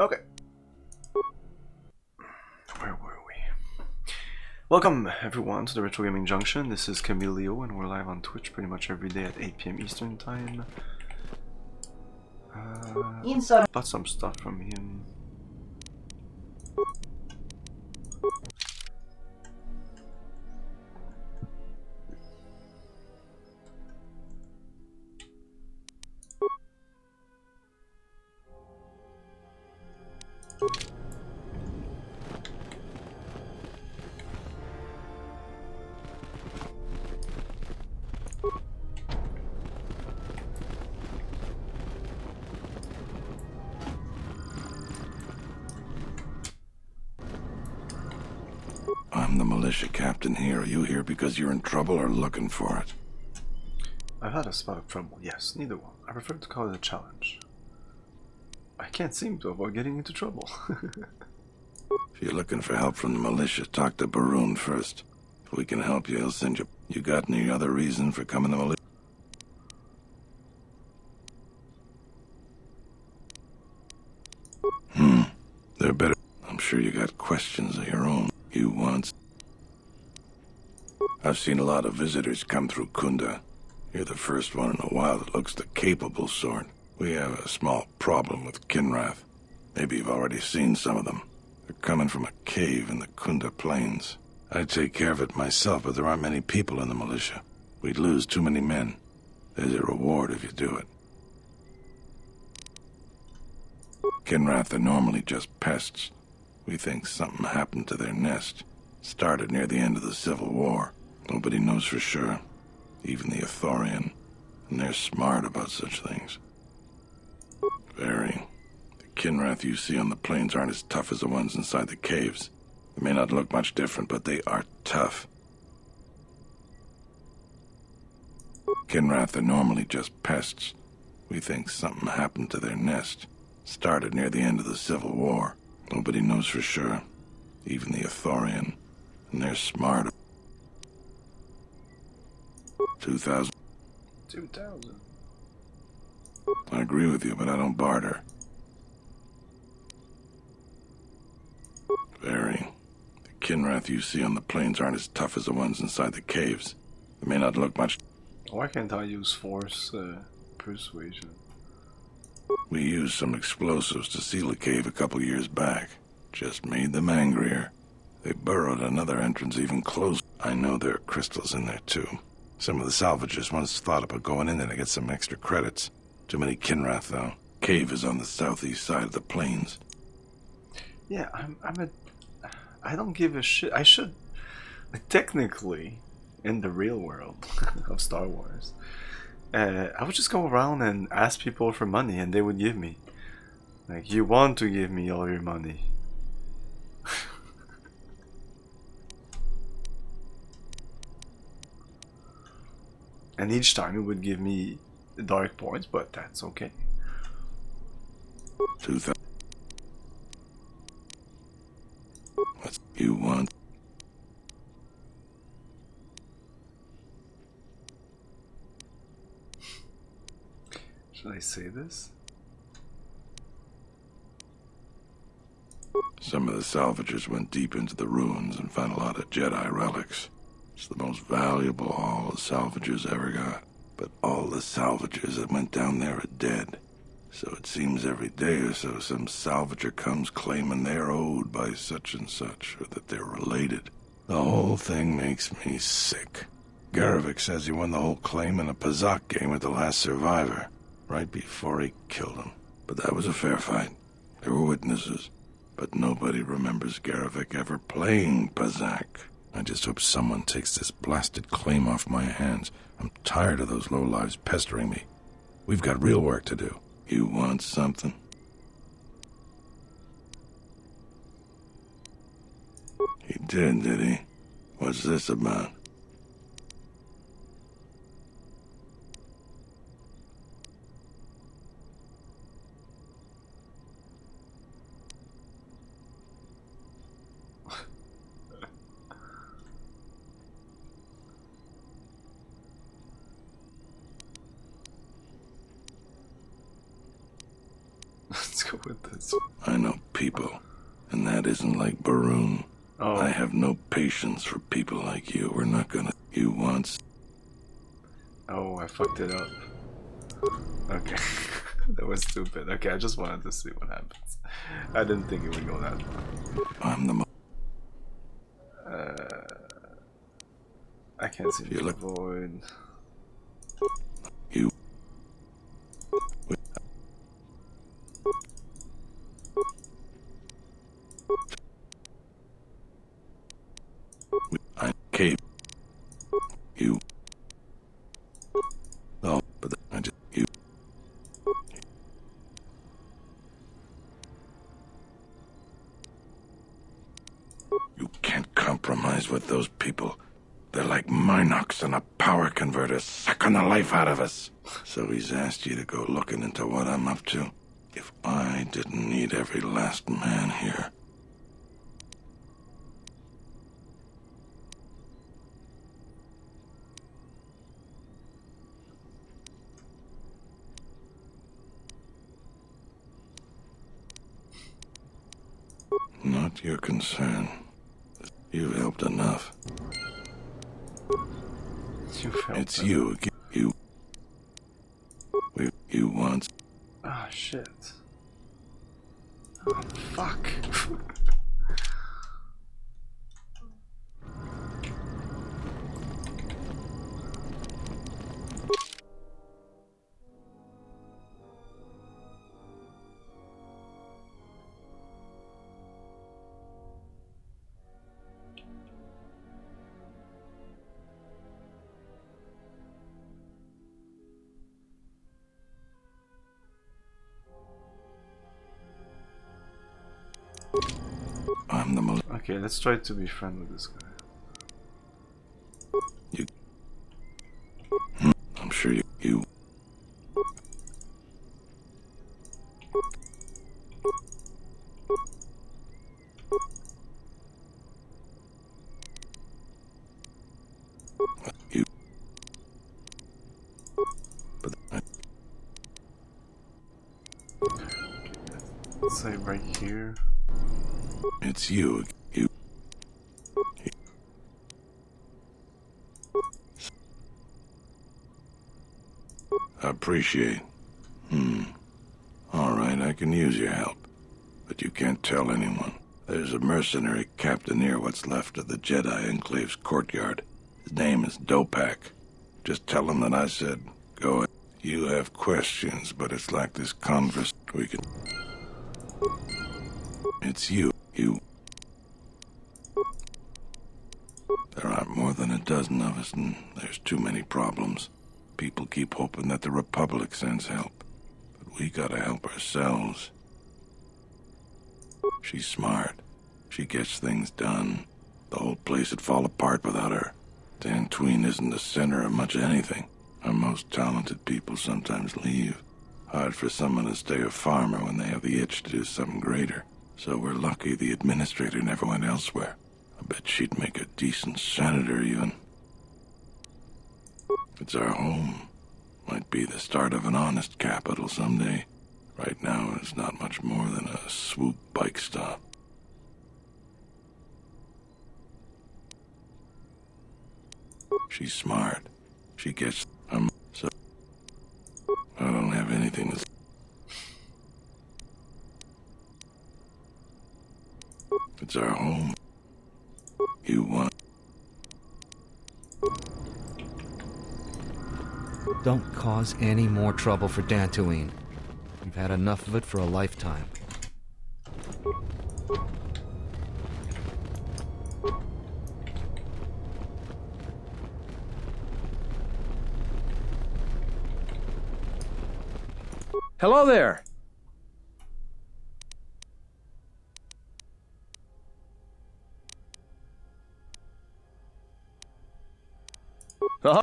Okay. Where were we? Welcome everyone to the Retro Gaming Junction. This is Camilio and we're live on Twitch pretty much every day at 8 PM Eastern Time. Bought some stuff from him. I'm the militia captain here. Are you here because you're in trouble or looking for it? I've had a spot of trouble, yes, neither one. I prefer to call it a challenge. I can't seem to avoid getting into trouble. If you're looking for help from the militia, talk to Baroon first. If we can help you, he'll send you. You got any other reason for coming to militia? They're better. I'm sure you got questions of your own. You want... I've seen a lot of visitors come through Kunda. You're the first one in a while that looks the capable sort. We have a small problem with Kinrath. Maybe you've already seen some of them. They're coming from a cave in the Kunda Plains. I'd take care of it myself, but there aren't many people in the militia. We'd lose too many men. There's a reward if you do it. Kinrath are normally just pests. We think something happened to their nest. Started near the end of the Civil War. Nobody knows for sure. Even the Ithorian. And they're smart about such things. Very. The Kinrath you see on the plains aren't as tough as the ones inside the caves. They may not look much different, but they are tough. Kinrath are normally just pests. We think something happened to their nest. Started near the end of the Civil War. Nobody knows for sure. Even the Ithorian. And they're smart. 2,000. 2,000. I agree with you, but I don't barter. Very. The Kinrath you see on the plains aren't as tough as the ones inside the caves. They may not look much. Why can't I use force persuasion? We used some explosives to seal a cave a couple years back. Just made them angrier. They burrowed another entrance even closer. I know there are crystals in there too. Some of the salvagers once thought about going in there to get some extra credits. Too many Kinrath though. Cave is on the southeast side of the plains. Yeah, I don't give a shit. I should, technically, in the real world of Star Wars, I would just go around and ask people for money and they would give me. Like, you want to give me all your money. And each time it would give me dark points, but that's okay. 2,000. What you want? Should I say this? Some of the salvagers went deep into the ruins and found a lot of Jedi relics. It's the most valuable all the salvagers ever got. But all the salvagers that went down there are dead. So it seems every day or so some salvager comes claiming they're owed by such and such, or that they're related. The whole thing makes me sick. Garavik says he won the whole claim in a Pazak game with the last survivor, right before he killed him. But that was a fair fight. There were witnesses. But nobody remembers Garavik ever playing Pazak. I just hope someone takes this blasted claim off my hands. I'm tired of those lowlives pestering me. We've got real work to do. You want something? He did he? What's this about? Let's go with this. I know people, and that isn't like Baroon. Oh. I have no patience for people like you. We're not gonna... You once... Oh, I fucked it up. Okay. That was stupid. Okay, I just wanted to see what happens. I didn't think it would go that far. I'm the... I can't seem to look... avoid. You... I cave. You... Oh, but I just... You... You can't compromise with those people. They're like Minox and a power converter sucking the life out of us. So he's asked you to go looking into what I'm up to. If I didn't need every last man here... Not your concern. You've helped enough. It's you. You once. Ah, shit. Oh, fuck. I'm the Okay, let's try to be friends with this guy. I'm sure you... But Let's say right here. it's you. Appreciate. Alright, I can use your help. But you can't tell anyone. There's a mercenary captain near what's left of the Jedi Enclave's courtyard. His name is Dopak. Just tell him that I said, go ahead. You have questions, but it's like this converse we can... It's you. There aren't more than a dozen of us, and there's too many problems. People keep hoping that the Republic sends help. But we gotta help ourselves. She's smart. She gets things done. The whole place would fall apart without her. Dantooine isn't the center of much of anything. Our most talented people sometimes leave. Hard for someone to stay a farmer when they have the itch to do something greater. So we're lucky the administrator never went elsewhere. I bet she'd make a decent senator, even. It's our home. Might be the start of an honest capital someday. Right now, it's not much more than a swoop bike stop. She's smart. She gets... so... I don't have anything to... It's our home. You want... Don't cause any more trouble for Dantooine. We've had enough of it for a lifetime. Hello there. Uh-huh.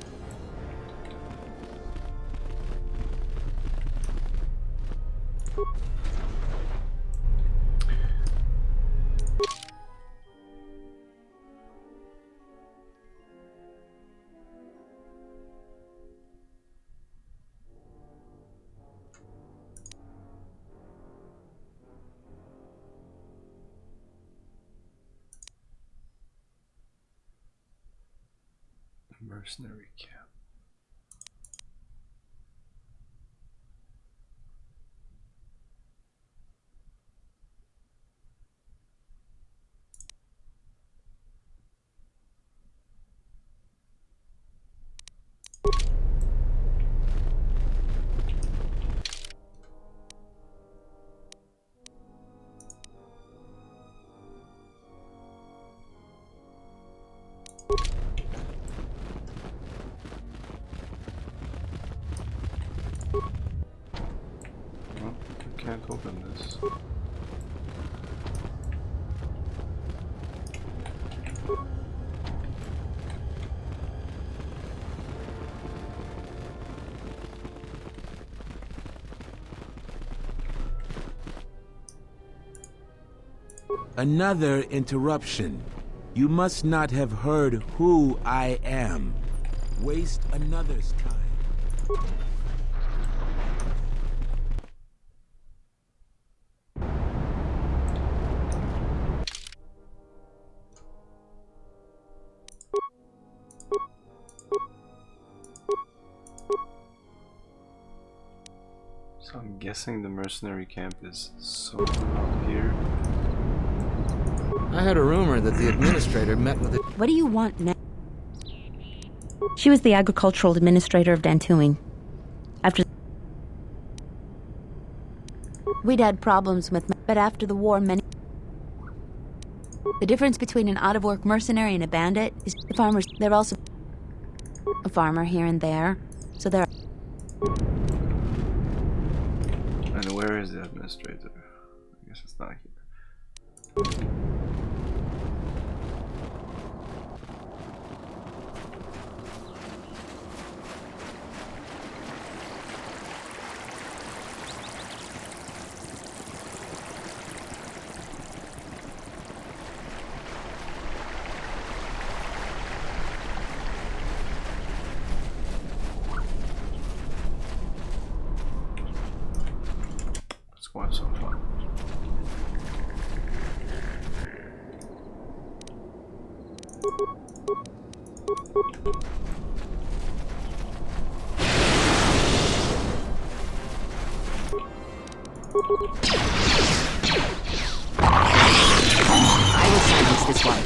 Mercenary camp. Can't open this. Another interruption. You must not have heard who I am. Waste another's time. So I'm guessing the mercenary camp is somewhere up here. I heard a rumor that the administrator met with it. What do you want now? She was the agricultural administrator of Dantooine. After we'd had problems with, but after the war, many. The difference between an out-of-work mercenary and a bandit is the farmers. They're also a farmer here and there, so they're. And where is the administrator? I guess it's not here. Let's go have some fun. I will silence this one.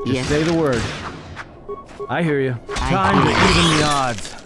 Just say the word. I hear you. I Time to hear you. even the odds.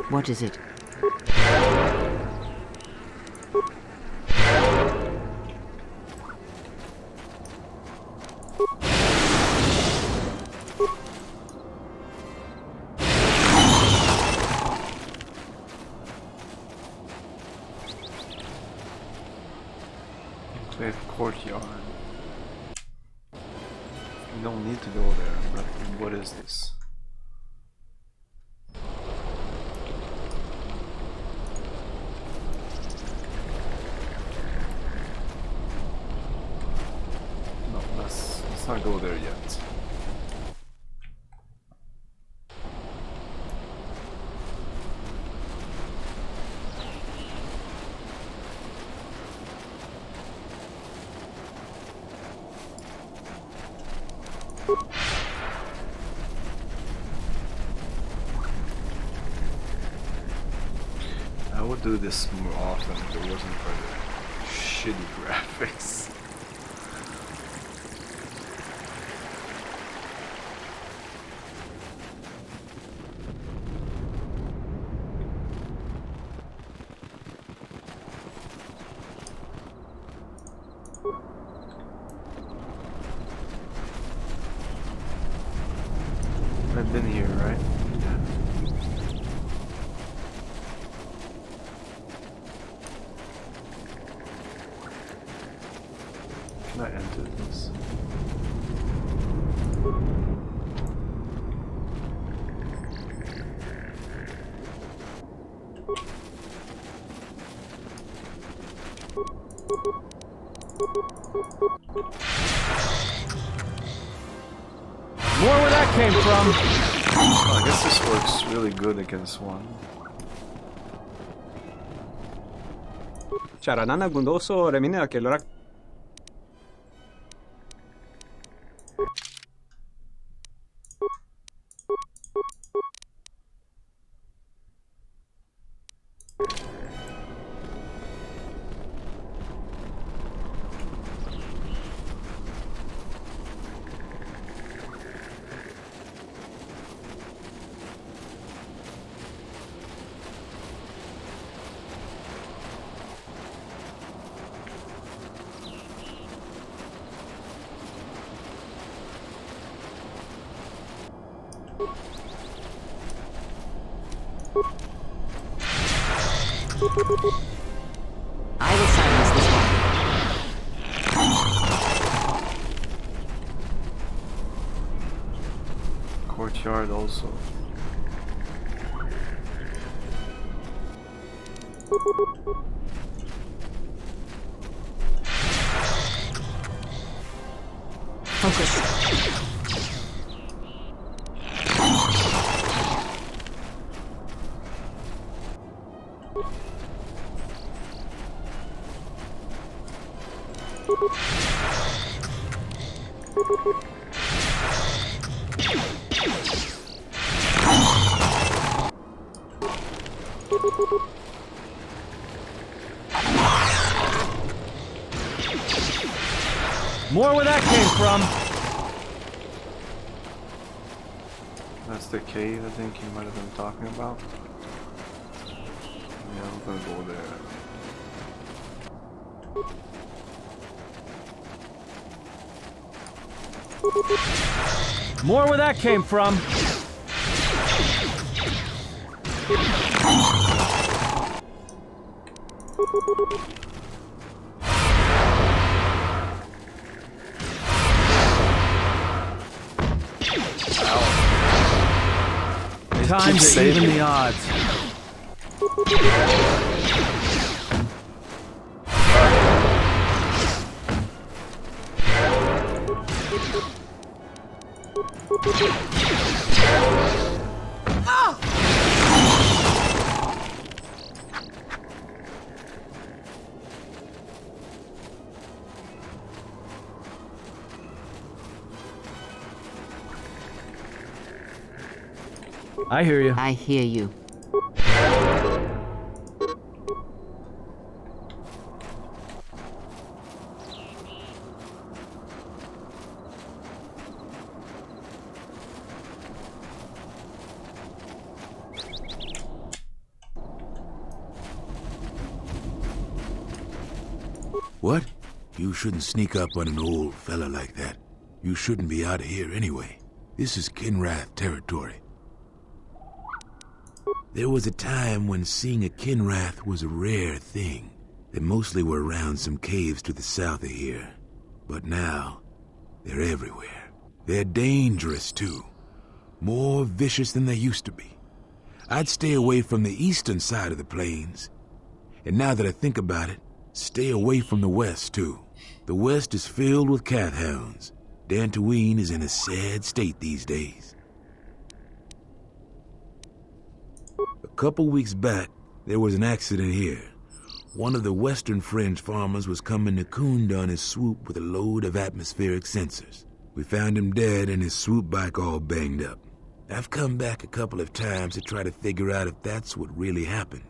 What is it? Enclave courtyard. We don't need to go there, but what is this? No, let's not go there yet. would do this more often if it wasn't for the shitty graphics. I've been here, right? Can I enter this? More where that came from. Oh, I guess this works really good against one. Carana gundoso remine akellora. I will silence this one. Courtyard also. Focus. More where that came from. That's the cave I think you might have been talking about. Yeah, I'm gonna go there. More where that came from. Time to even the odds. I hear you. I hear you. What? You shouldn't sneak up on an old fella like that. You shouldn't be out of here anyway. This is Kinrath territory. There was a time when seeing a Kinrath was a rare thing. They mostly were around some caves to the south of here. But now, they're everywhere. They're dangerous, too. More vicious than they used to be. I'd stay away from the eastern side of the plains. And now that I think about it, stay away from the west, too. The west is filled with cat hounds. Dantooine is in a sad state these days. A couple weeks back, there was an accident here. One of the western fringe farmers was coming to Kunda on his swoop with a load of atmospheric sensors. We found him dead and his swoop bike all banged up. I've come back a couple of times to try to figure out if that's what really happened.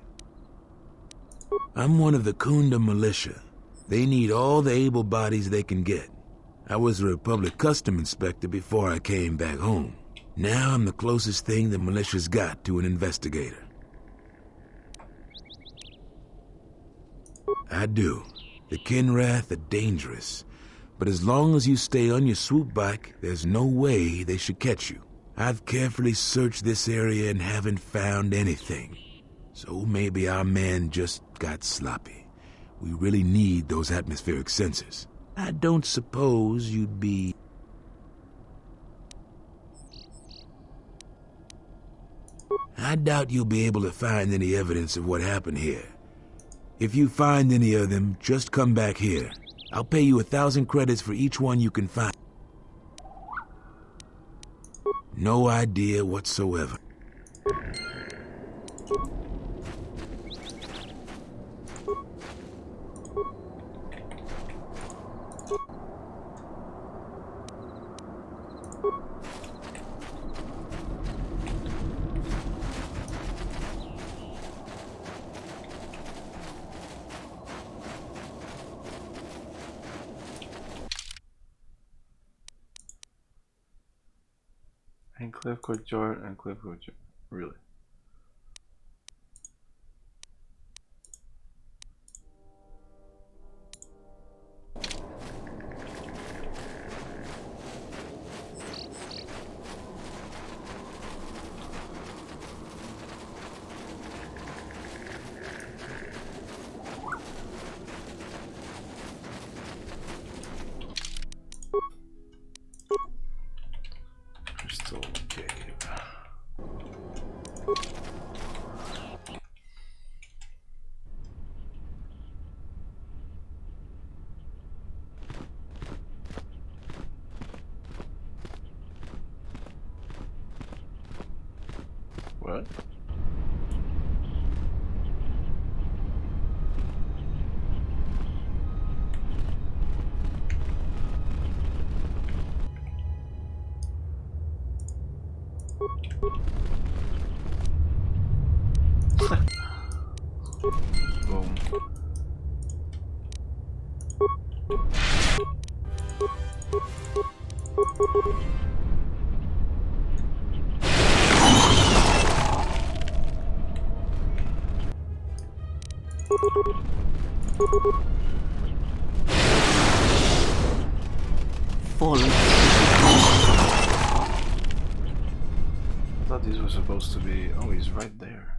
I'm one of the Kunda militia. They need all the able bodies they can get. I was a Republic custom inspector before I came back home. Now I'm the closest thing the militia's got to an investigator. I do. The Kinrath are dangerous, but as long as you stay on your swoop bike, there's no way they should catch you. I've carefully searched this area and haven't found anything. So maybe our men just got sloppy. We really need those atmospheric sensors. I don't suppose you'd be... I doubt you'll be able to find any evidence of what happened here. If you find any of them, just come back here. I'll pay you 1,000 credits for each one you can find. No idea whatsoever. And Cliff Courtyard and Cliff Courtyard. Really? Crystal Cave. What? Boom. Fallen. I thought these were supposed to be. Oh, he's right there.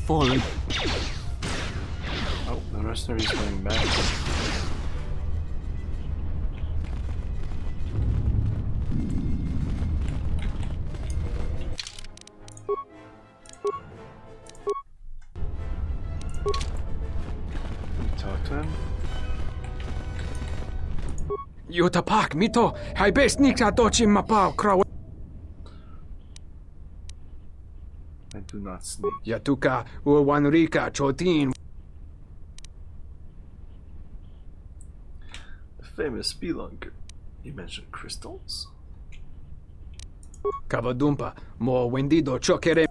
Fallen. Oh, the mercenary's going back. Talk to him. Jutapak mito, hai best niksa tochim mapau kraw. I do not sneak. Yatuka uwanrika chotin. The famous spelunker. You mentioned crystals? Kavadumpa mo wendido chokere.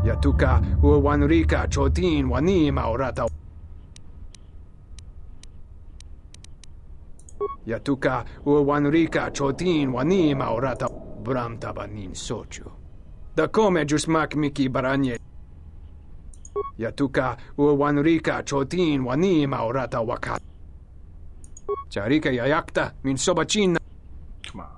Yatuka uwanrika chotin wani maurata. Yatuka uwanrika chotin wani maurata. Bram tabanin sochu. Da come jusmak miki baranye. Yatuka uwanrika chotin wani maurata wakat. Charika yayakta min sobachin. Come on.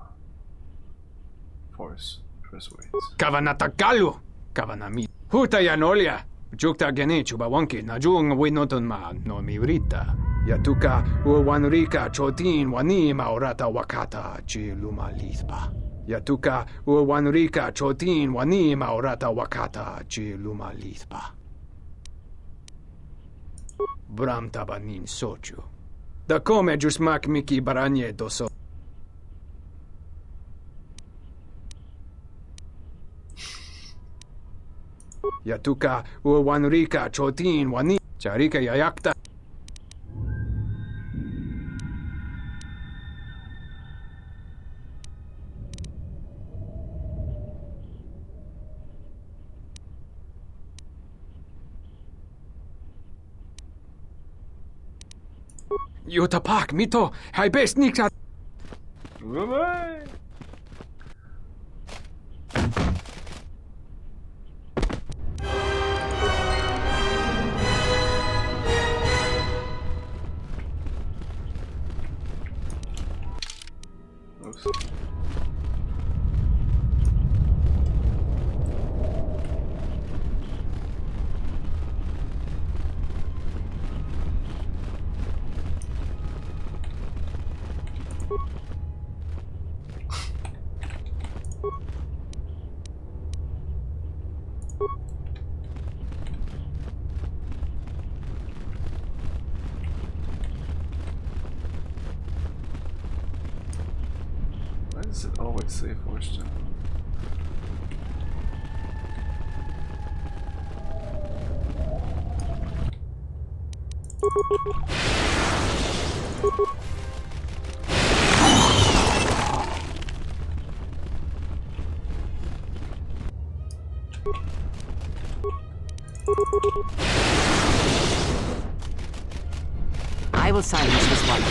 Force. Press wait. Kavanatakalu! Kavanami. Huta yanolia. Jukta genichu bawonki najung winotun ma no miurita. Yatuka uwanurika chotin wani maurata wakata chi luma lispa. Yatuka uwanurika chotin wani maurata wakata chi luma lispa. Bram tabanin sochu. Da come jusmak miki baranye doso. Yatuka uwanurika chotin wani charika yayakta. Yutapak mito hai best niksa. Bye-bye. Oops. Why does it always say force jump? I will silence this one.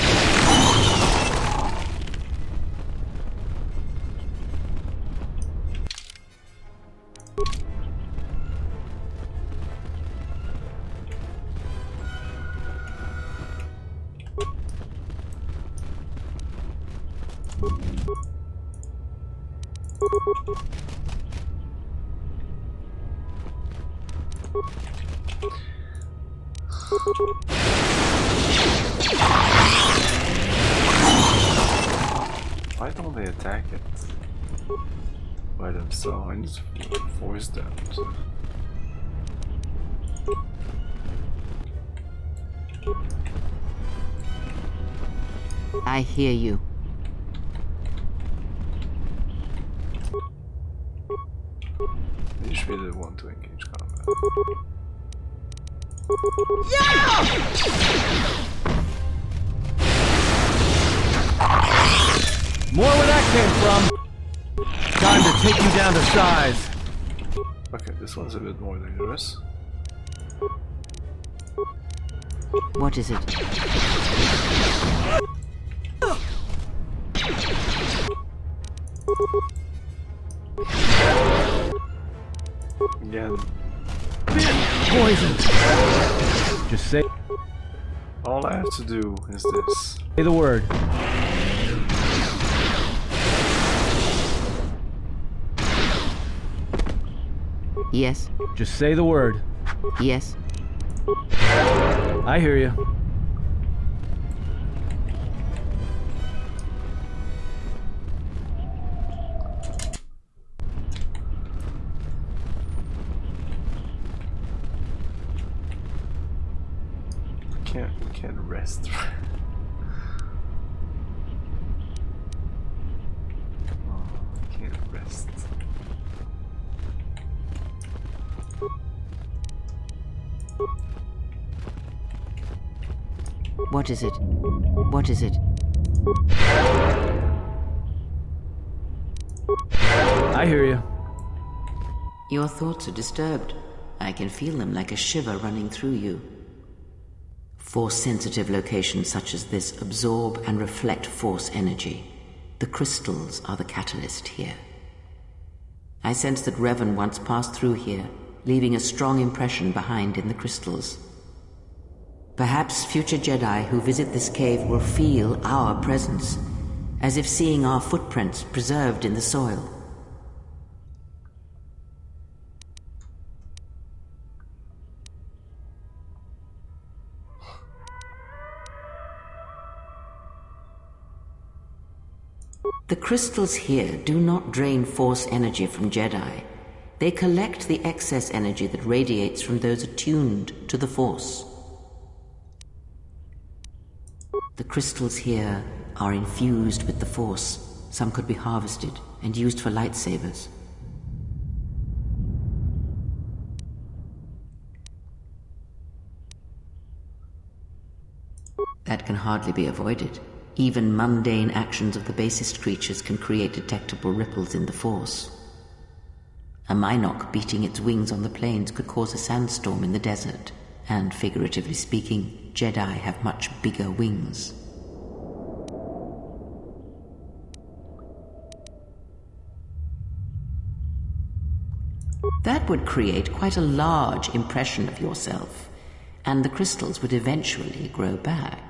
Why don't they attack it by themselves? I need to force them to. I hear you. I just really want to engage combat. More where that came from. Time to take you down to size. Okay, this one's a bit more dangerous. What is it? Again, Poison. Just say all I have to do is this. the word. Yes. Just say the word. Yes. I hear you. We can't rest. Oh, I can't rest. What is it? What is it? I hear you. Your thoughts are disturbed. I can feel them like a shiver running through you. Force-sensitive locations such as this absorb and reflect force energy. The crystals are the catalyst here. I sense that Revan once passed through here, leaving a strong impression behind in the crystals. Perhaps future Jedi who visit this cave will feel our presence, as if seeing our footprints preserved in the soil. The crystals here do not drain Force energy from Jedi. They collect the excess energy that radiates from those attuned to the Force. The crystals here are infused with the Force. Some could be harvested and used for lightsabers. That can hardly be avoided. Even mundane actions of the basest creatures can create detectable ripples in the Force. A Minok beating its wings on the plains could cause a sandstorm in the desert. And figuratively speaking, Jedi have much bigger wings. That would create quite a large impression of yourself, and the crystals would eventually grow back.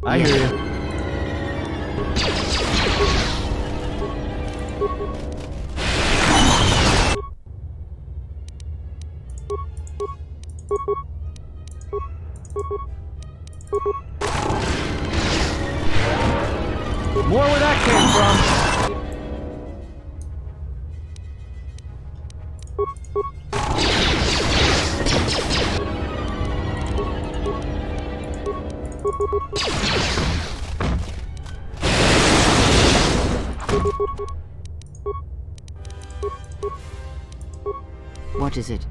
I hear you. More where that came from. What is it?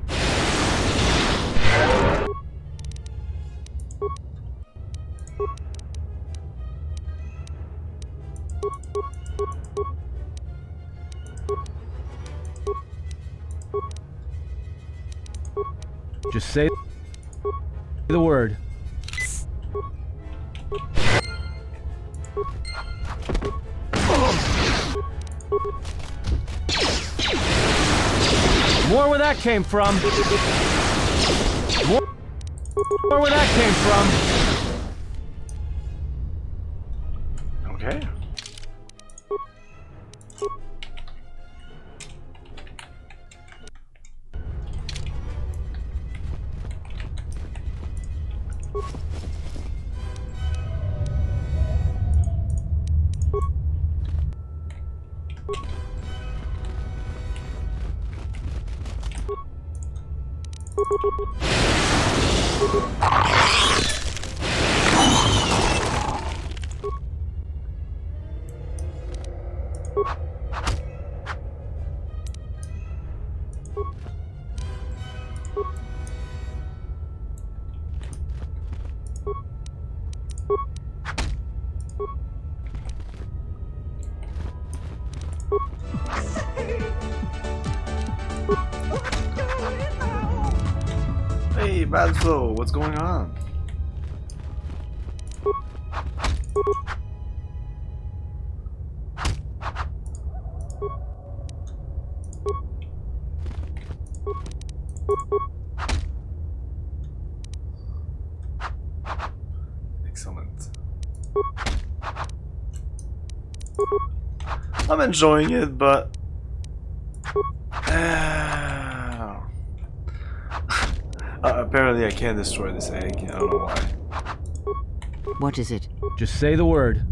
Just say the word. More where that came from. More where that came from. Okay. Hey, Balzo, what's going on? Excellent. I'm enjoying it, but apparently I can't destroy this egg. I don't know why. What is it? Just say the word.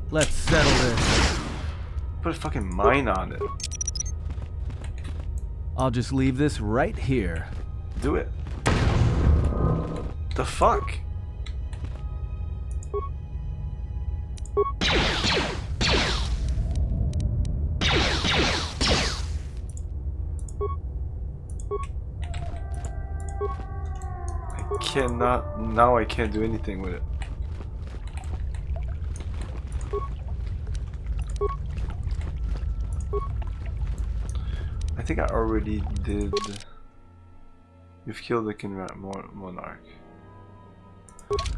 Let's settle this. Put a fucking mine on it. I'll just leave this right here. Do it. The fuck? cannot. Now I can't do anything with it. I think I already did. You've killed the Kinrat Monarch.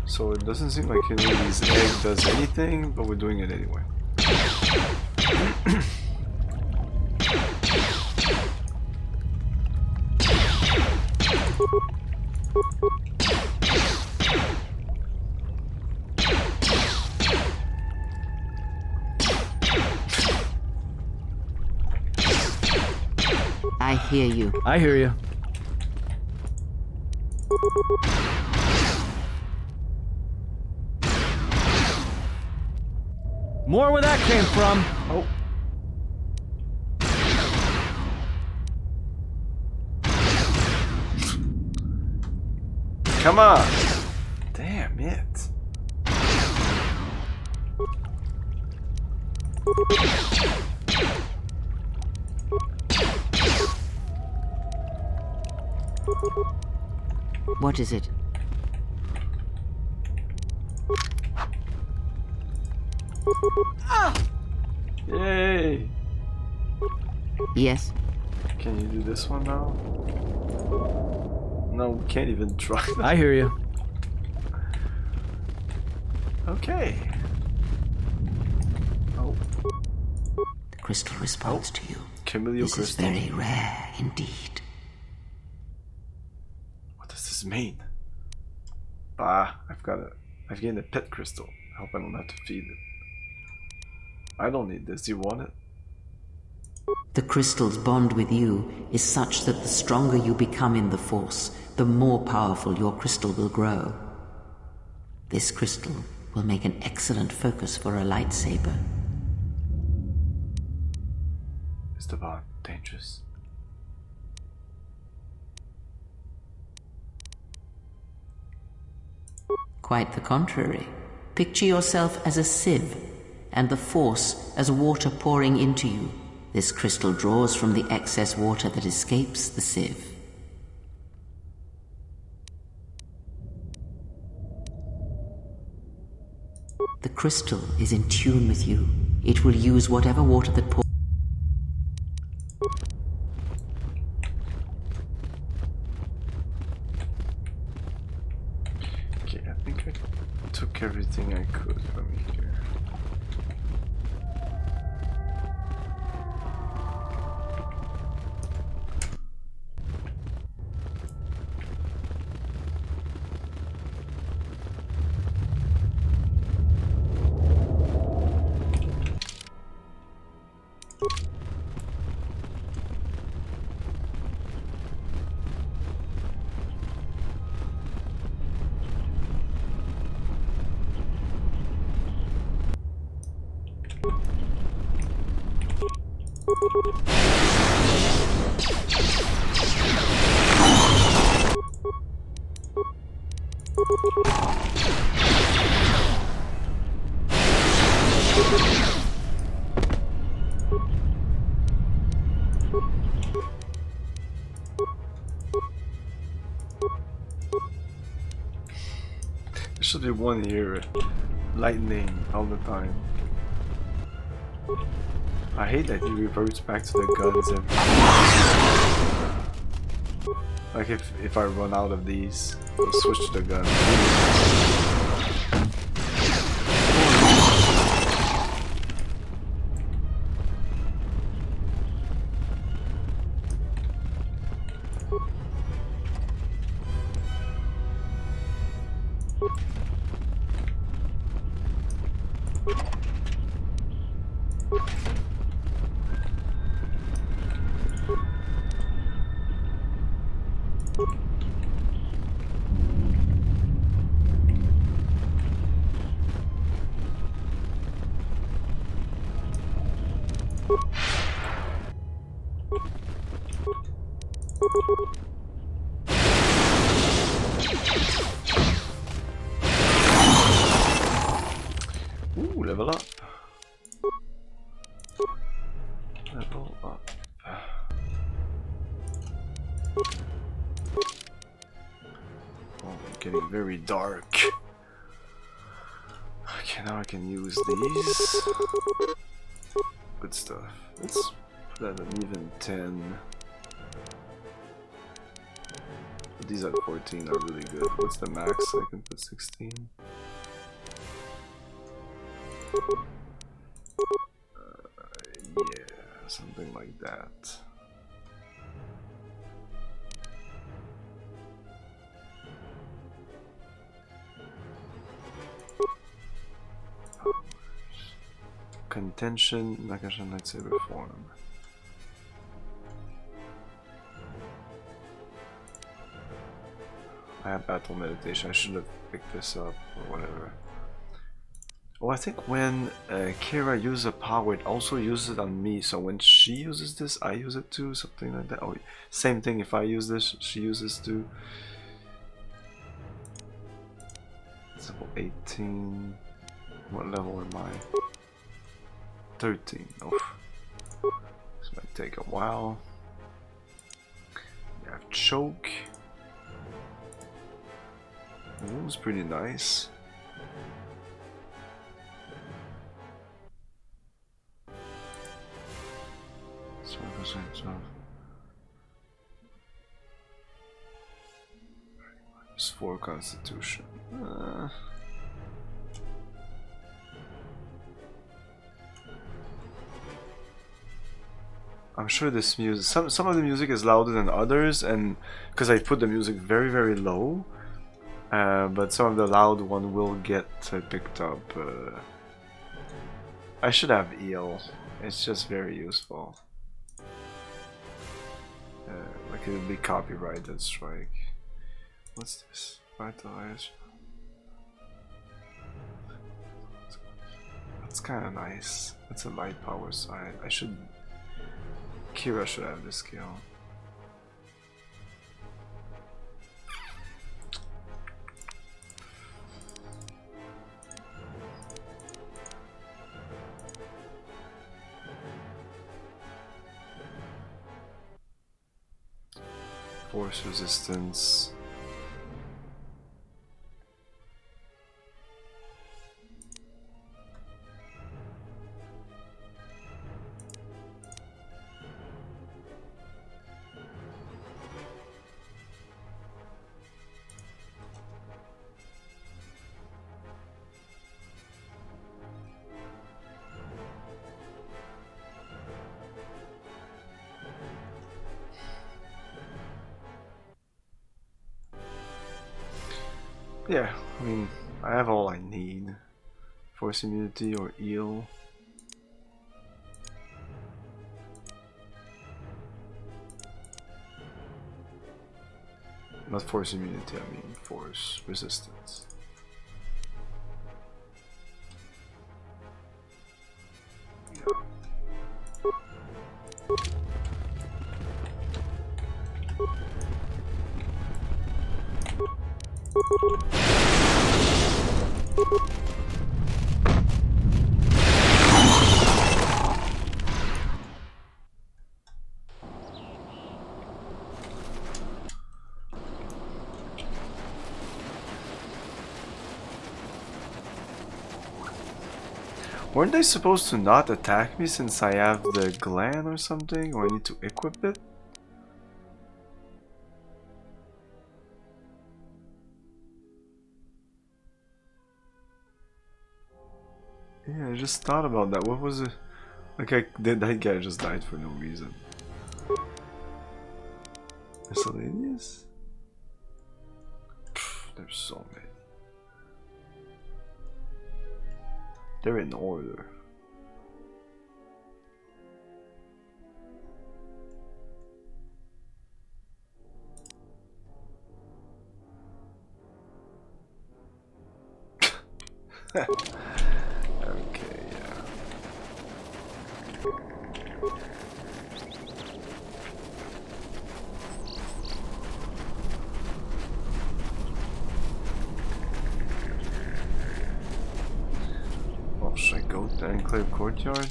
So it doesn't seem like Kinrati's egg does anything, but we're doing it anyway. I hear you. I hear you. More where that came from. Oh. Come on. Damn it. What is it? Yay. Yes. Can you do this one now? No, we can't even try that. I hear you. Okay. Oh. The crystal responds to you. Camellia This crystal. is very rare indeed. What does this mean? Bah, I've gained a pet crystal. I hope I don't have to feed it. I don't need this. Do you want it? The crystal's bond with you is such that the stronger you become in the Force, the more powerful your crystal will grow. This crystal will make an excellent focus for a lightsaber. Is the bond dangerous? Quite the contrary. Picture yourself as a sieve, and the Force as water pouring into you. This crystal draws from the excess water that escapes the sieve. The crystal is in tune with you. It will use whatever water that pours. Okay, I think I took everything I could from here. There should be one here, lightning all the time. I hate that he reverts back to the guns every. Like if I run out of these, I'll switch to the gun. Ooh, level up. Level up. getting very dark. Okay, now I can use these. Good stuff. Let's put that at even 10. But these at 14 are really good. What's the max? I can put 16. Yeah, something like that. Contention, Nakasha lightsaber form. I have battle meditation. I should have picked this up or whatever. Oh, I think when Kira uses a power, it also uses it on me. So when she uses this, I use it too, something like that. Oh, same thing. If I use this, she uses too. It's level 18. What level am I? 13. Oh, this might take a while. We have choke. That was pretty nice. It's 4 constitution. I'm sure this music, some of the music is louder than others, and because I put the music very low, but some of the loud one will get picked up. I should have eel. It's just very useful. Like it would be copyrighted strike. What's this? Vitalize. That's kind of nice. That's a light power side. I should. Kira should have this skill. Force resistance. Yeah, I mean, I have all I need. Force immunity or eel. Not force immunity, I mean force resistance. Weren't they supposed to not attack me since I have the gland or something? Or I need to equip it? Yeah, I just thought about that. What was it? Like, that guy just died for no reason. Miscellaneous? There's so many. They're in order. Okay, yeah. Well, should I go to the Enclave Courtyard?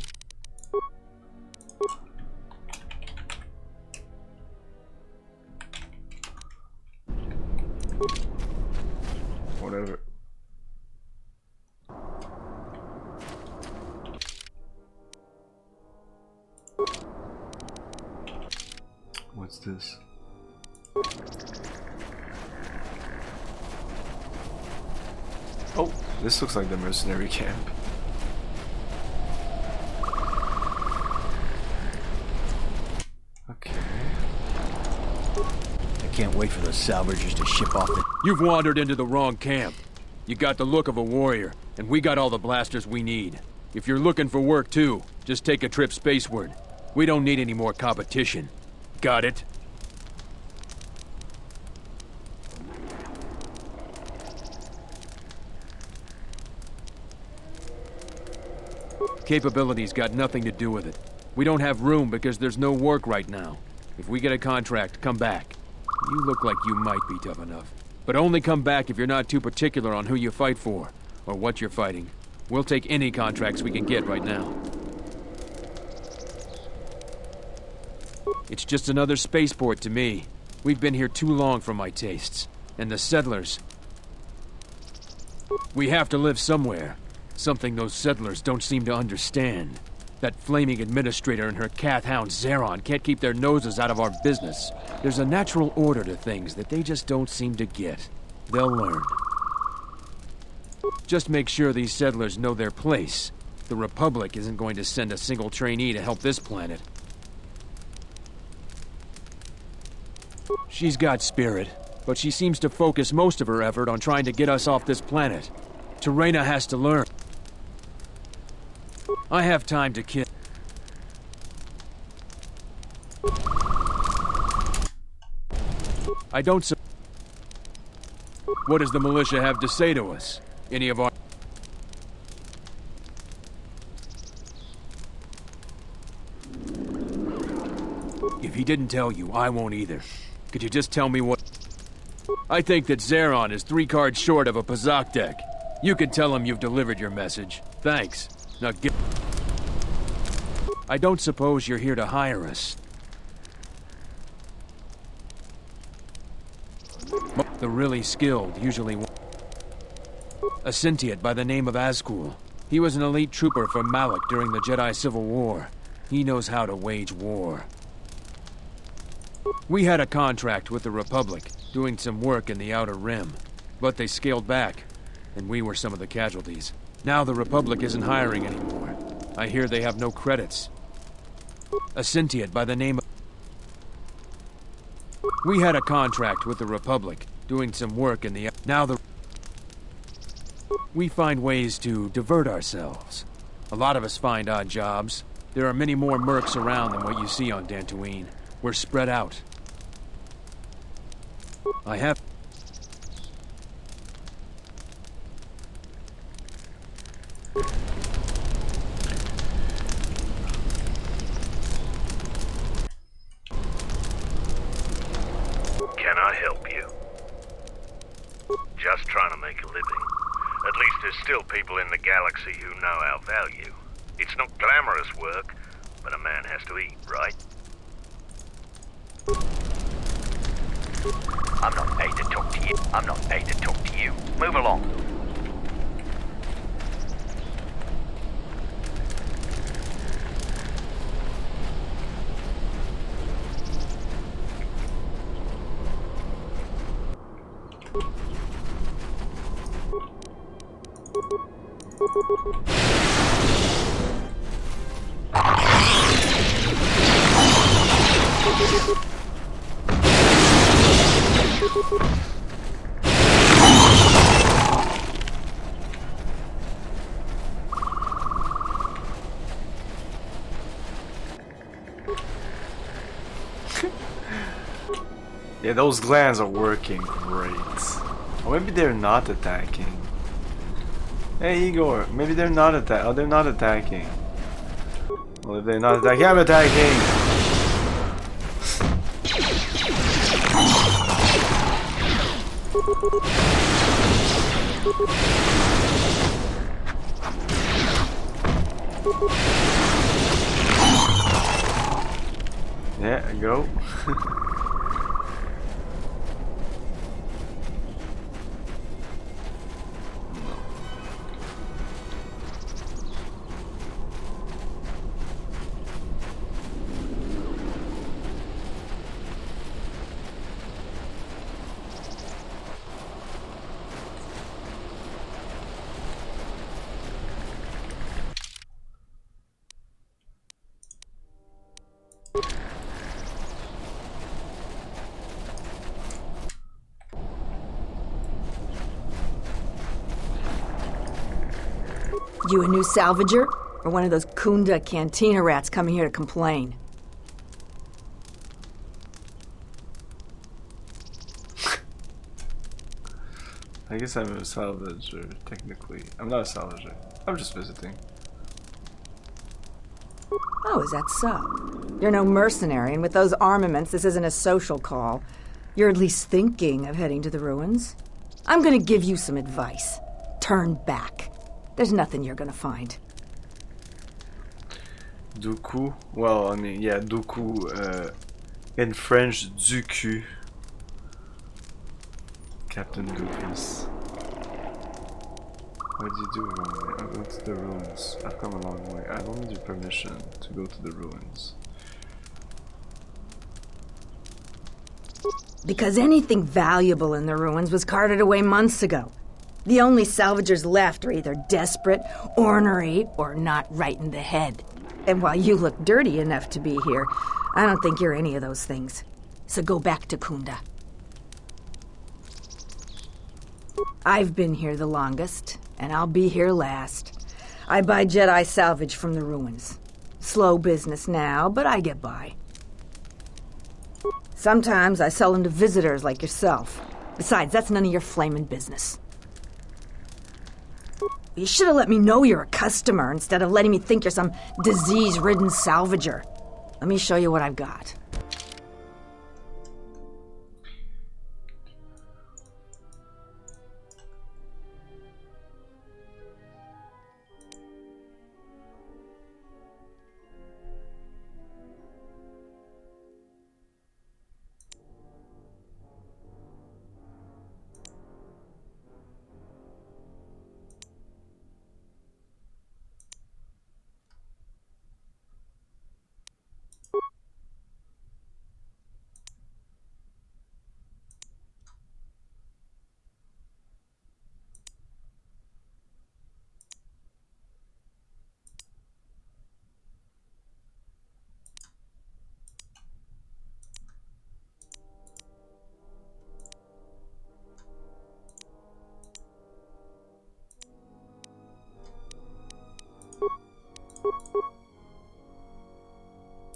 What's this? Oh, this looks like the mercenary camp. Okay. I can't wait for the salvagers to ship off the... You've wandered into the wrong camp. You got the look of a warrior, and we got all the blasters we need. If you're looking for work too, just take a trip spaceward. We don't need any more competition. Got it? Capabilities got nothing to do with it. We don't have room because there's no work right now. If we get a contract, come back. You look like you might be tough enough. But only come back if you're not too particular on who you fight for, or what you're fighting. We'll take any contracts we can get right now. It's just another spaceport to me. We've been here too long for my tastes. And the settlers... We have to live somewhere. Something those settlers don't seem to understand. That flaming administrator and her cat hound Zeron can't keep their noses out of our business. There's a natural order to things that they just don't seem to get. They'll learn. Just make sure these settlers know their place. The Republic isn't going to send a single trainee to help this planet. She's got spirit, but she seems to focus most of her effort on trying to get us off this planet. Terena has to learn. I have time to kill. I don't. What does the militia have to say to us? Any of our... If he didn't tell you, I won't either. Could you just tell me what... I think that Zeron is 3 cards short of a Pazak deck. You can tell him you've delivered your message. Thanks. Now get... I don't suppose you're here to hire us. The really skilled usually... A sentient by the name of Azkul. He was an elite trooper for Malik during the Jedi Civil War. He knows how to wage war. We had a contract with the Republic, doing some work in the Outer Rim. But they scaled back, and we were some of the casualties. Now the Republic isn't hiring anymore. I hear they have no credits. A sentient by the name of... We had a contract with the Republic, doing some work in the... Now the... We find ways to divert ourselves. A lot of us find odd jobs. There are many more mercs around than what you see on Dantooine. We're spread out. I have... Can I help you? Just trying to make a living. At least there's still people in the galaxy who know our value. It's not glamorous work, but a man has to eat, right? I'm not paid to talk to you. I'm not paid to talk to you. Move along. Yeah, those glands are working great. Or maybe they're not attacking. Hey Igor, maybe they're not attacking. Oh, they're not attacking. Well, if they're not attacking, I'm attacking! Yeah, go. You a new salvager? Or one of those Kunda cantina rats coming here to complain? I guess I'm a salvager, technically. I'm not a salvager. I'm just visiting. Oh, is that so? You're no mercenary, and with those armaments, this isn't a social call. You're at least thinking of heading to the ruins. I'm gonna give you some advice. Turn back. There's nothing you're gonna find. Du coup, well, I mean, yeah, du coup, in French, du cul. Captain Doofus. What did you do wrong way? I'll go to the ruins. I've come a long way. I don't need your permission to go to the ruins. Because anything valuable in the ruins was carted away months ago. The only salvagers left are either desperate, ornery, or not right in the head. And while you look dirty enough to be here, I don't think you're any of those things. So go back to Kunda. I've been here the longest, and I'll be here last. I buy Jedi salvage from the ruins. Slow business now, but I get by. Sometimes I sell them to visitors like yourself. Besides, that's none of your flaming business. You should have let me know you're a customer instead of letting me think you're some disease-ridden salvager. Let me show you what I've got.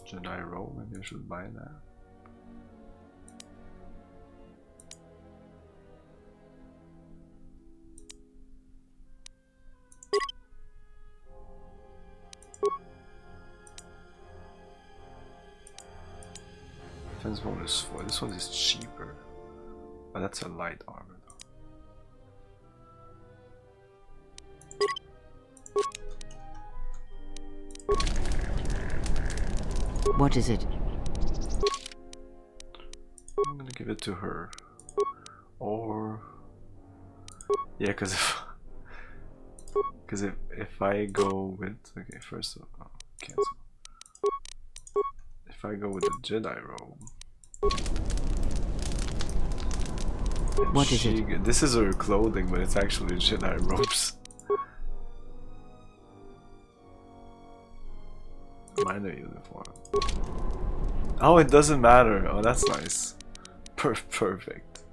Jedi roll, maybe I should buy that. Defense bonus 4. This one is cheaper. But that's a light armor though. What is it? I'm gonna give it to her. Or yeah, because if I go with okay, first of all, cancel. If I go with the Jedi robe. What is it? This is her clothing, but it's actually Jedi robes. Minor uniform. Oh, it doesn't matter. Oh, that's nice. Perfect.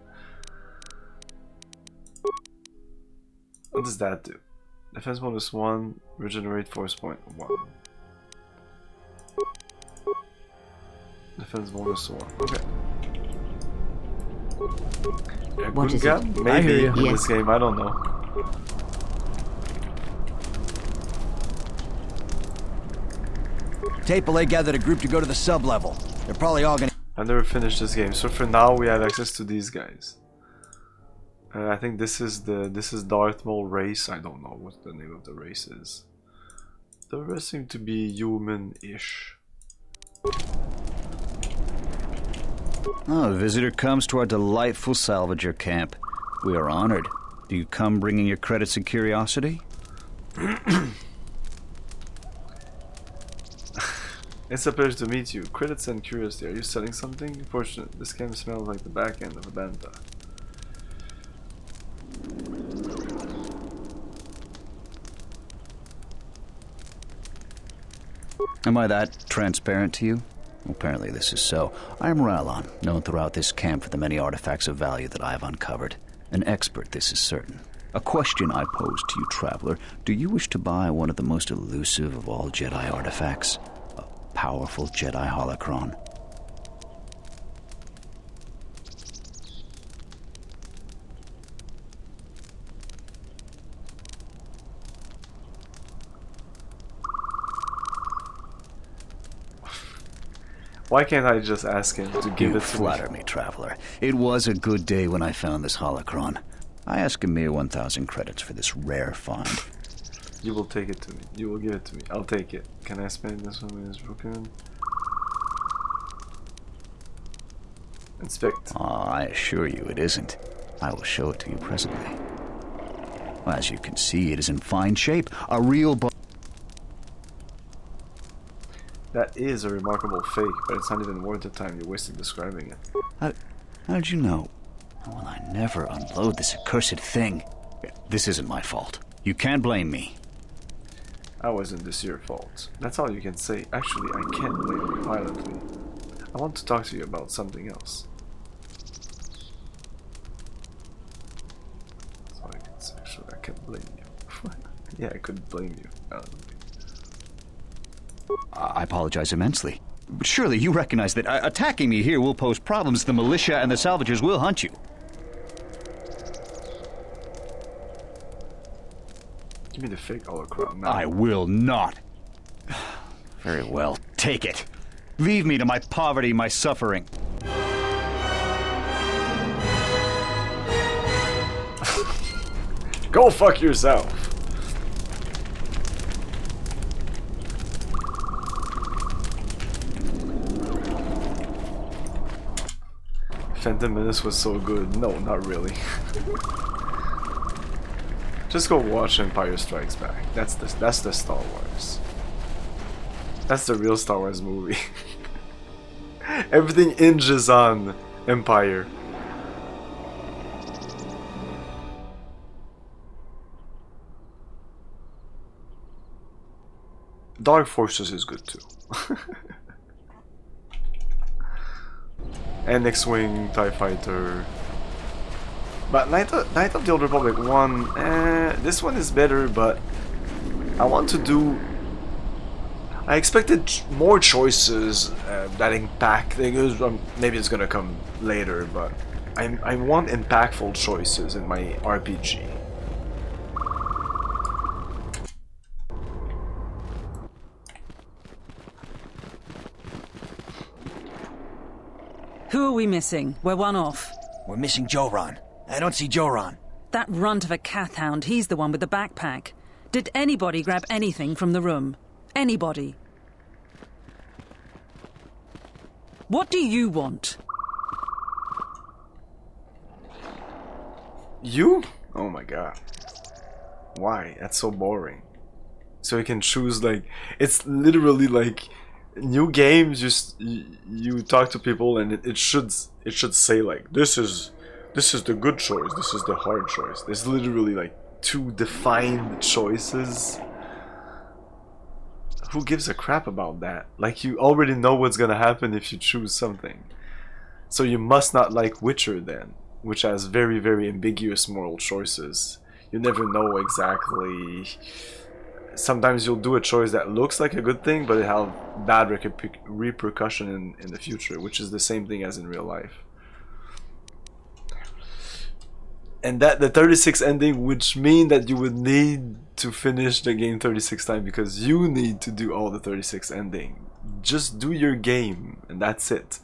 What does that do? Defense bonus 1, regenerate force point 1. Defense bonus 1. Okay. Yeah, what is it? Maybe in this game, I don't know. Tapele gathered a group to go to the sub-level. They're probably all gonna... I never finished this game, so for now we have access to these guys. I think this is Darth Maul race. I don't know what the name of the race is. The rest seem to be human-ish. Oh, a visitor comes to our delightful salvager camp. We are honored. Do you come bringing your credits and curiosity? It's a pleasure to meet you. Credits and curiosity. Are you selling something? Fortunate. This camp smells like the back end of a banta. Am I that transparent to you? Apparently this is so. I am Ralon, known throughout this camp for the many artifacts of value that I have uncovered. An expert, this is certain. A question I pose to you, traveler. Do you wish to buy one of the most elusive of all Jedi artifacts? A powerful Jedi holocron. Why can't I just ask him to give You it to flatter me, traveler. It was a good day when I found this holocron. I ask a mere 1,000 credits for this rare find. You will take it to me. You will give it to me. I'll take it. Can I spend this one when it's broken? Inspect. I assure you it isn't. I will show it to you presently. As you can see, it is in fine shape. A real That is a remarkable fake, but it's not even worth the time you're wasting describing it. How did you know? Well, I never unload this accursed thing. This isn't my fault. You can't blame me. How isn't this your fault? That's all you can say. Actually, I can't blame you violently. I want to talk to you about something else. That's all I can say. Actually, I can't blame you. Yeah, I couldn't blame you. I apologize immensely. But surely you recognize that attacking me here will pose problems. The militia and the salvagers will hunt you. Give me the fake holocron now. I will not. Very well, take it. Leave me to my poverty, my suffering. Go fuck yourself. Phantom Menace was so good. No, not really. Just go watch Empire Strikes Back. That's the Star Wars. That's the real Star Wars movie. Everything hinges on Empire. Dark Forces is good too. And X-Wing, TIE Fighter. But Knight of the Old Republic 1, this one is better, but I want to do... I expected more choices that impact things. Maybe it's gonna come later, but I want impactful choices in my RPG. Who are we missing? We're one off. We're missing Joran. I don't see Joran. That runt of a Cathhound, he's the one with the backpack. Did anybody grab anything from the room? Anybody? What do you want? You? Oh my god. Why? That's so boring. So you can choose, like, it's literally like new games. Just you talk to people and it should say like this is the good choice, this is the hard choice. There's literally like two defined choices. Who gives a crap about that? Like, you already know what's gonna happen if you choose something. So you must not like Witcher then, which has very, very ambiguous moral choices. You never know exactly. Sometimes you'll do a choice that looks like a good thing, but it have bad repercussion in the future, which is the same thing as in real life. And that the 36 ending, which mean that you would need to finish the game 36 times because you need to do all the 36 ending. Just do your game and that's it.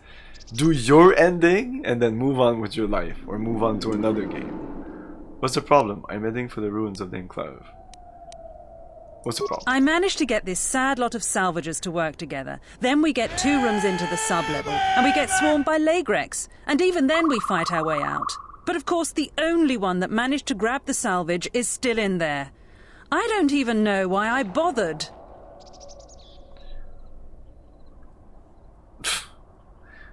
Do your ending and then move on with your life or move on to another game. What's the problem? I'm heading for the ruins of the Enclave. What's the problem? I managed to get this sad lot of salvagers to work together. Then we get 2 rooms into the sub-level, and we get swarmed by Lagrex. And even then we fight our way out. But of course the only one that managed to grab the salvage is still in there. I don't even know why I bothered.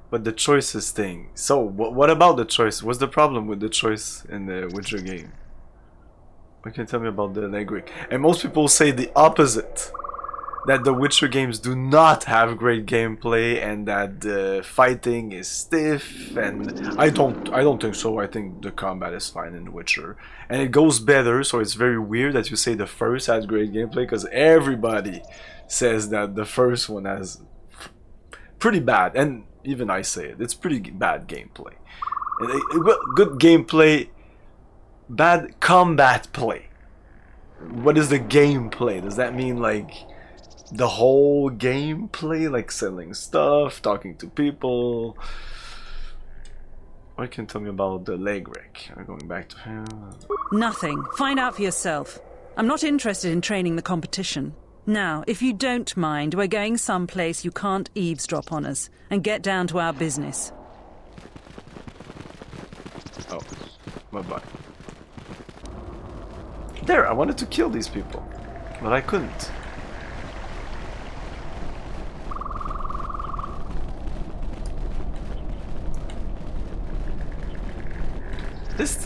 But the choices thing. So, what about the choice? What's the problem with the choice in the Witcher game? What can you tell me about the Lagric? And most people say the opposite. that the Witcher games do not have great gameplay and that the fighting is stiff, and I don't think so. I think the combat is fine in The Witcher, and it goes better. So it's very weird that you say the first has great gameplay, because everybody says that the first one has pretty bad, and even I say it. It's pretty bad gameplay. Good gameplay, bad combat play. What is the gameplay? Does that mean like the whole gameplay, like selling stuff, talking to people? What can you tell me about the leg wreck? I'm going back to him. Nothing. Find out for yourself. I'm not interested in training the competition. Now, if you don't mind, we're going someplace you can't eavesdrop on us, and get down to our business. Oh, bye-bye. There, I wanted to kill these people, but I couldn't. This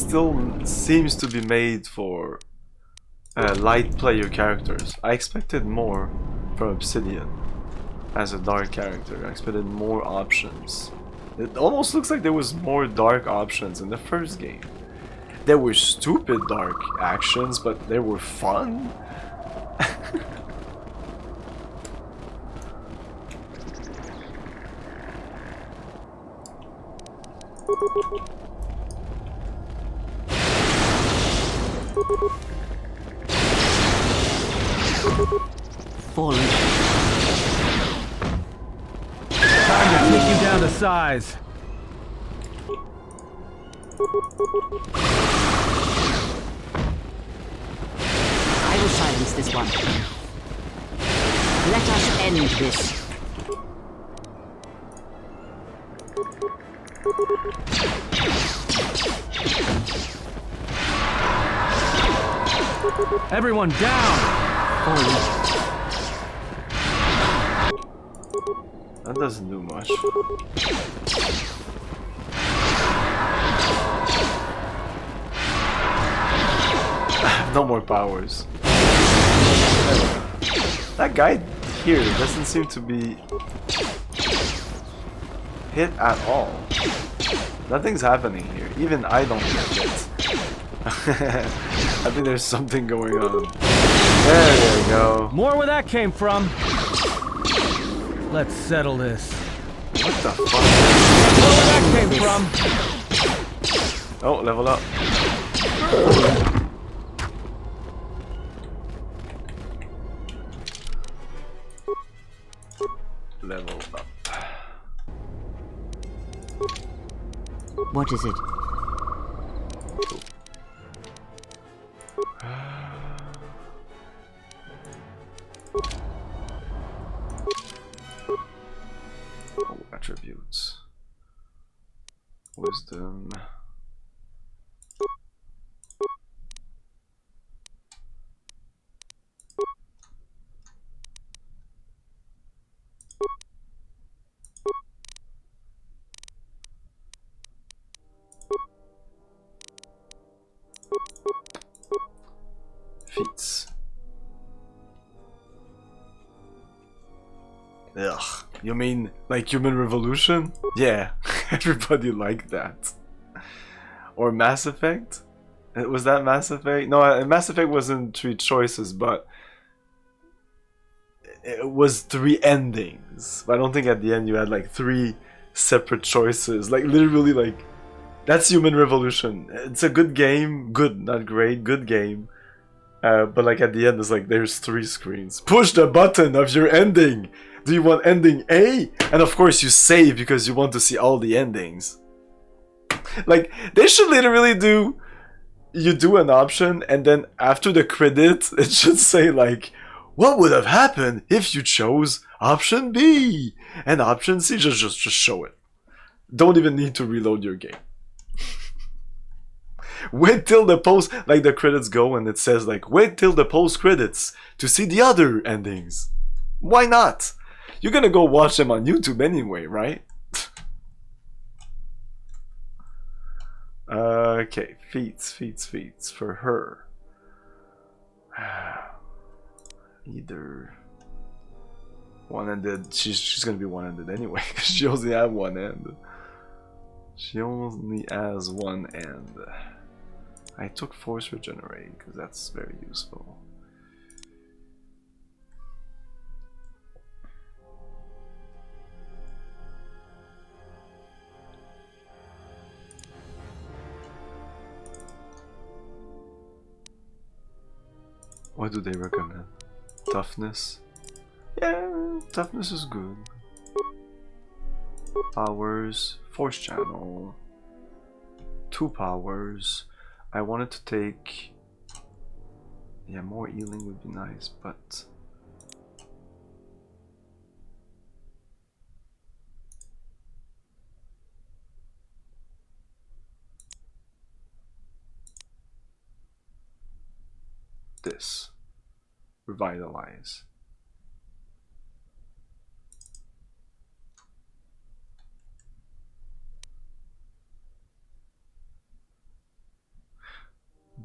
still seems to be made for light player characters. I expected more from Obsidian as a dark character. I expected more options. It almost looks like there was more dark options in the first game. There were stupid dark actions, but they were fun. Fallen. Time to take you down to size. I will silence this one. Let us end this. Everyone down! That doesn't do much. No more powers. That guy here doesn't seem to be hit at all. Nothing's happening here. Even I don't get hit. I think there's something going on. There we go. More where that came from. Let's settle this. What the fuck? More where that came from. Oh, level up. Level up. What is it? Oh, attributes. Wisdom. Feats. Ugh. You mean like Human Revolution? Yeah, everybody liked that. Or Mass Effect? Was that Mass Effect? No, Mass Effect wasn't 3 choices, but it was 3 endings. But I don't think at the end you had like 3 separate choices. Like literally, like that's Human Revolution. It's a good game, good, not great, good game. But like at the end, it's like there's 3 screens. Push the button of your ending. Do you want ending A? And of course you save because you want to see all the endings. Like they should literally do. You do an option and then after the credits, it should say like, what would have happened if you chose option B and option C? Just show it. Don't even need to reload your game. Wait till the post, like the credits go and it says like, wait till the post credits to see the other endings. Why not? You're gonna go watch them on YouTube anyway, right? Okay, feats for her. either one-ended. She's gonna be one-ended anyway, because she only has one end. She only has one end. I took force regenerate because that's very useful. What do they recommend? Toughness? Yeah, toughness is good. Powers, force channel, 2 powers. I wanted to take, yeah, more healing would be nice, but this, revitalize.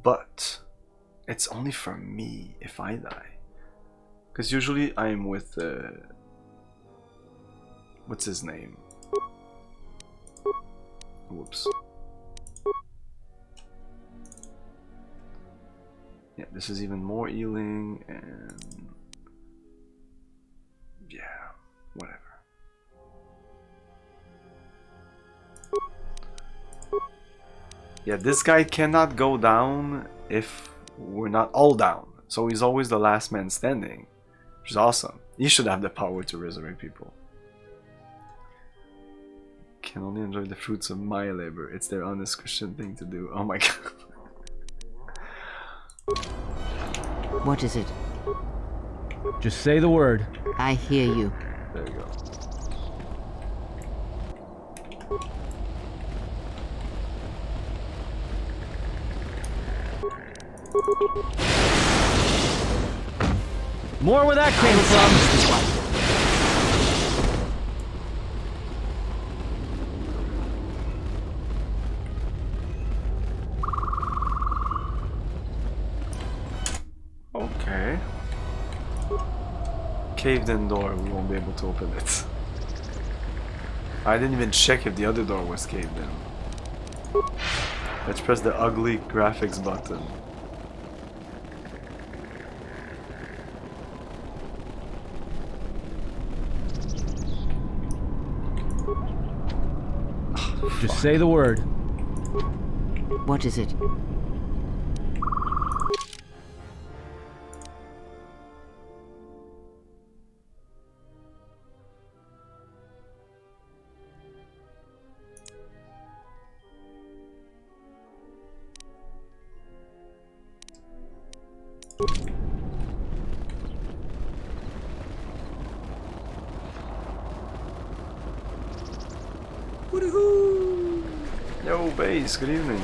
But it's only for me if I die, because usually I'm with what's his name? Whoops. Yeah, this is even more healing, and yeah, whatever. Yeah, this guy cannot go down if we're not all down, so he's always the last man standing, which is awesome. He should have the power to resurrect people. Can only enjoy the fruits of my labor. It's their honest Christian thing to do. Oh my god. What is it? Just say the word. I hear you. There you go. More where that came from. Okay. Caved in door, we won't be able to open it. I didn't even check if the other door was caved in. Let's press the ugly graphics button. Just say the word. What is it? Yo, base, good evening.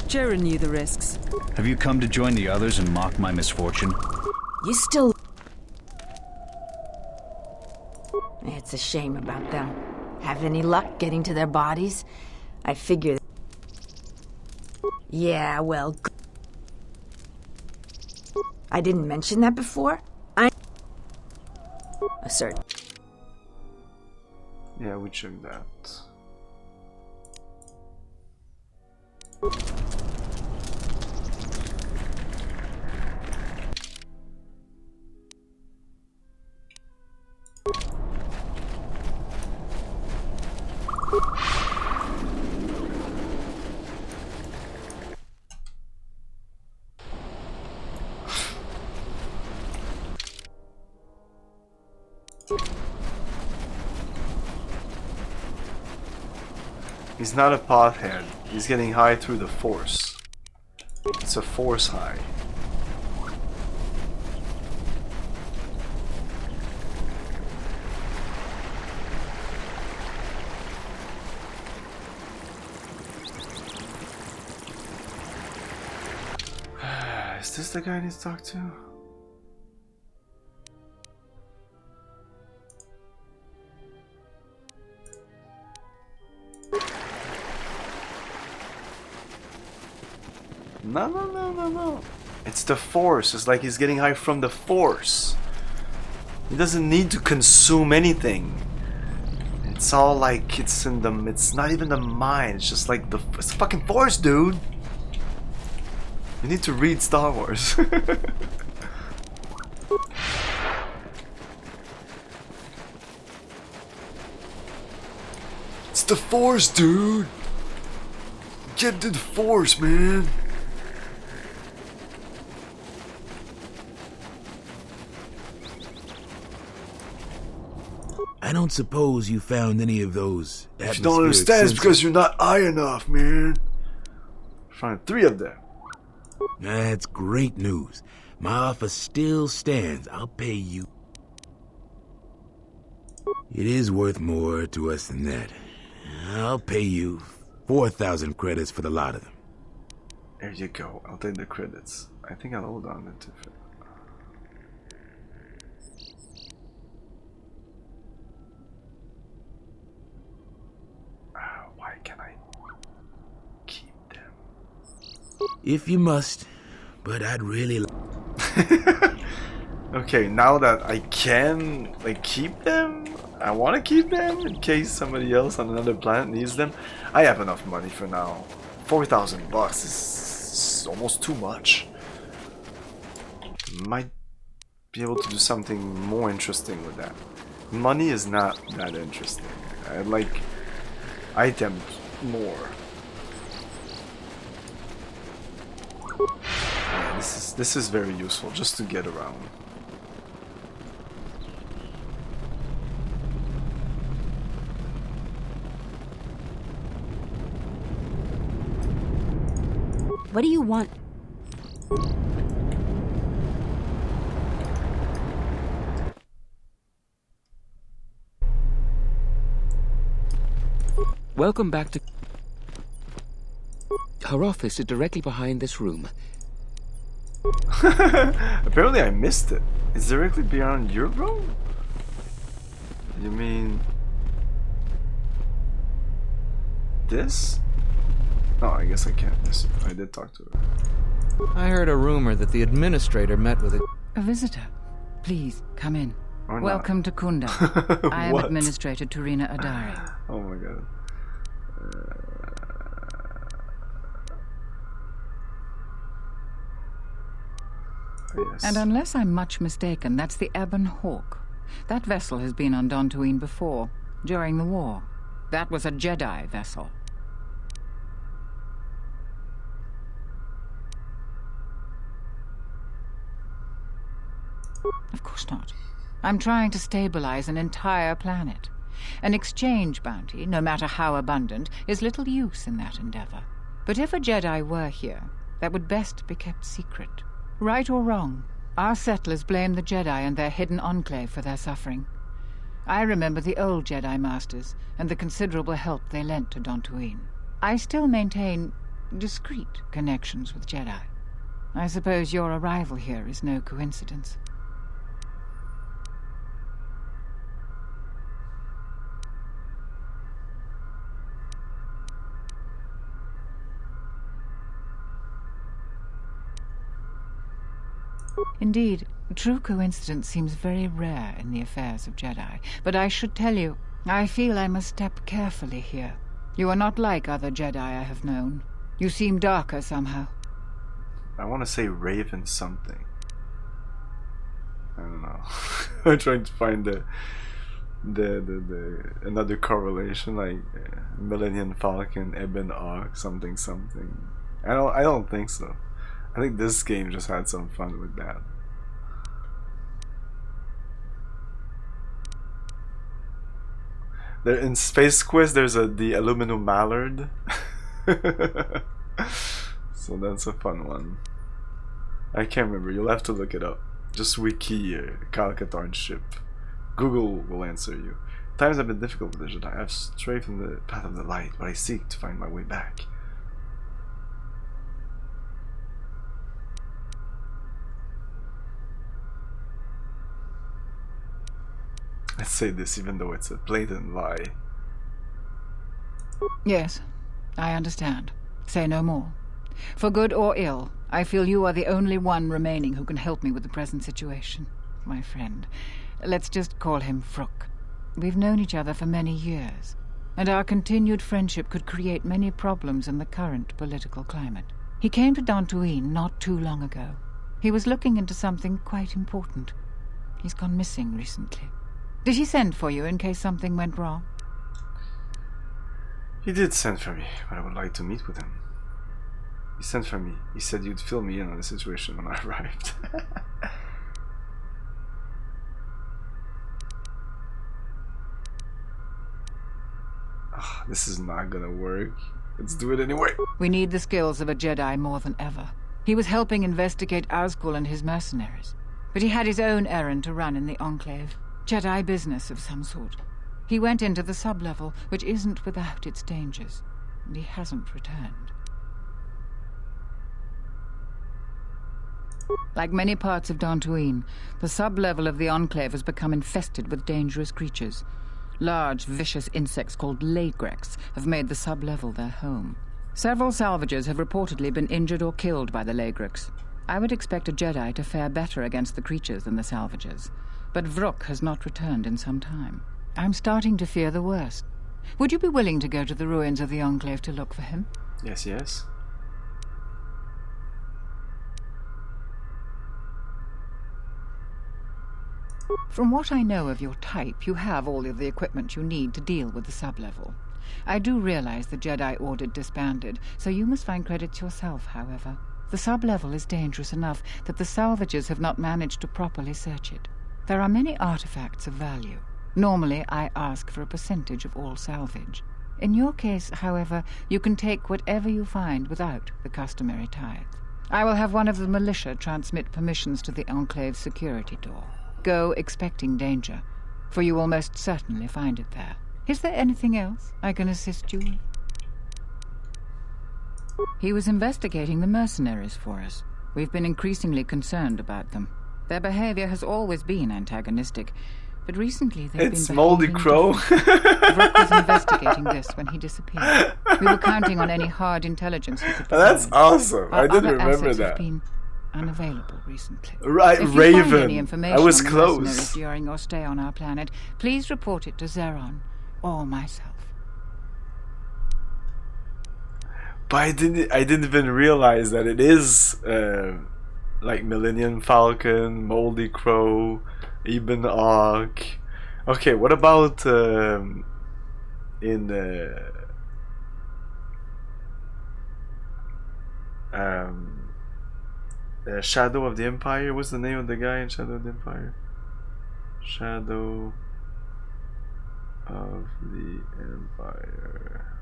Jaren knew the risks. Have you come to join the others and mock my misfortune? You still... It's a shame about them. Have any luck getting to their bodies? I figure... Yeah, well... I didn't mention that before? Assert. Yeah, we checked that. He's not a pothead. He's getting high through the force. It's a force high. Is this the guy I need to talk to? No, no, no, no, no. It's the Force. It's like he's getting high from the Force. He doesn't need to consume anything. It's all like it's in the. It's not even the mind. It's just like it's the fucking Force, dude. You need to read Star Wars. It's the Force, dude. Get into the Force, man. I don't suppose you found any of those. If you don't understand, it's because you're not high enough, man. Find 3 of them. That's great news. My offer still stands. I'll pay you. It is worth more to us than that. I'll pay you 4,000 credits for the lot of them. There you go. I'll take the credits. I think I'll hold on to it. Why can't I keep them? If you must, but I'd really. Okay, now that I can like keep them, I want to keep them in case somebody else on another planet needs them. I have enough money for now. 4,000 bucks is almost too much. Might be able to do something more interesting with that. Money is not that interesting. I like items more. Yeah, this is very useful just to get around. What do you want? Welcome back to... Her office is directly behind this room. Apparently I missed it. It's directly beyond your room? You mean... this? Oh, I guess I can't miss it. I did talk to her. I heard a rumor that the administrator met with A visitor. Please, come in. Or Welcome to Kunda. I am What? Administrator Turina Adari. Oh my god. Yes. And unless I'm much mistaken, that's the Ebon Hawk. That vessel has been on Dantooine before, during the war. That was a Jedi vessel. Of course not. I'm trying to stabilize an entire planet. An exchange bounty, no matter how abundant, is little use in that endeavor. But if a Jedi were here, that would best be kept secret. Right or wrong, our settlers blame the Jedi and their hidden enclave for their suffering. I remember the old Jedi Masters and the considerable help they lent to Dantooine. I still maintain discreet connections with Jedi. I suppose your arrival here is no coincidence. Indeed, true coincidence seems very rare in the affairs of Jedi. But I should tell you, I feel I must step carefully here. You are not like other Jedi I have known. You seem darker somehow. I want to say Raven something. I don't know. I'm trying to find the another correlation, like Millennium Falcon, Ebon Hawk, something. I don't think so. I think this game just had some fun with that. There in Space Quest, there's the aluminum mallard, so that's a fun one. I can't remember. You'll have to look it up. Just wiki Kyle Katarn's ship. Google will answer you. Times have been difficult with the Jedi. I've strayed from the path of the light, but I seek to find my way back. Let's say this even though it's a blatant lie. Yes, I understand. Say no more. For good or ill, I feel you are the only one remaining who can help me with the present situation. My friend. Let's just call him Vrook. We've known each other for many years, and our continued friendship could create many problems in the current political climate. He came to Dantooine not too long ago. He was looking into something quite important. He's gone missing recently. Did he send for you in case something went wrong? He did send for me, but I would like to meet with him. He sent for me. He said you'd fill me in on the situation when I arrived. Oh, this is not gonna work. Let's do it anyway. We need the skills of a Jedi more than ever. He was helping investigate Azkul and his mercenaries, but he had his own errand to run in the Enclave. Jedi business of some sort. He went into the sublevel, which isn't without its dangers, and he hasn't returned. Like many parts of Dantooine, the sublevel of the Enclave has become infested with dangerous creatures. Large, vicious insects called Lagrex have made the sublevel their home. Several salvagers have reportedly been injured or killed by the Lagrex. I would expect a Jedi to fare better against the creatures than the salvagers, but Vrook has not returned in some time. I'm starting to fear the worst. Would you be willing to go to the ruins of the Enclave to look for him? Yes, yes. From what I know of your type, you have all of the equipment you need to deal with the sublevel. I do realize the Jedi Order disbanded, so you must find credits yourself, however. The sublevel is dangerous enough that the salvagers have not managed to properly search it. There are many artifacts of value. Normally, I ask for a percentage of all salvage. In your case, however, you can take whatever you find without the customary tithe. I will have one of the militia transmit permissions to the Enclave's security door. Go expecting danger, for you will most certainly find it there. Is there anything else I can assist you with? He was investigating the mercenaries for us. We've been increasingly concerned about them. Their behavior has always been antagonistic, but recently they've it's been Moldy Crow. Vrook was investigating this when he disappeared. We were counting on any hard intelligence he could provide. That's awesome. Our I didn't other remember assets that. have been unavailable recently. Right, if you Raven. Find any information I was on the close. mercenaries during your stay on our planet, please report it to Zeron or myself. But I didn't even realize that it is like Millennium Falcon, Moldy Crow, Ibn Ark. Okay, what about in Shadow of the Empire? What's the name of the guy in Shadow of the Empire? Shadow of the Empire.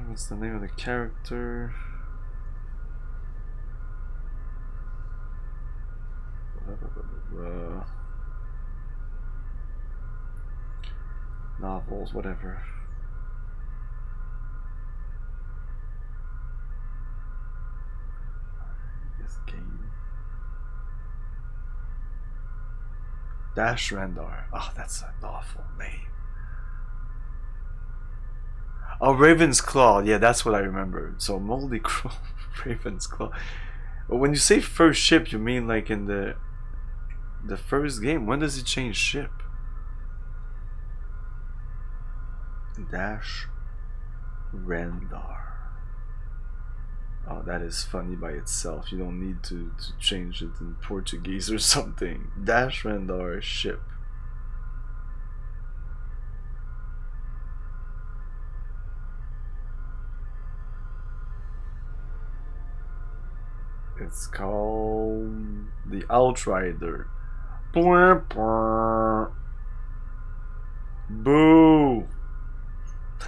What's the name of the character? Novels, whatever. This game. Dash Rendar. Oh, that's an awful name. Oh, Raven's Claw. Yeah, that's what I remember. So Moldy Crow, Raven's Claw. But when you say first ship, you mean like in the first game? When does it change ship? Dash Rendar. Oh, that is funny by itself. You don't need to change it in Portuguese or something. Dash Rendar ship. It's called the Outrider. Boo!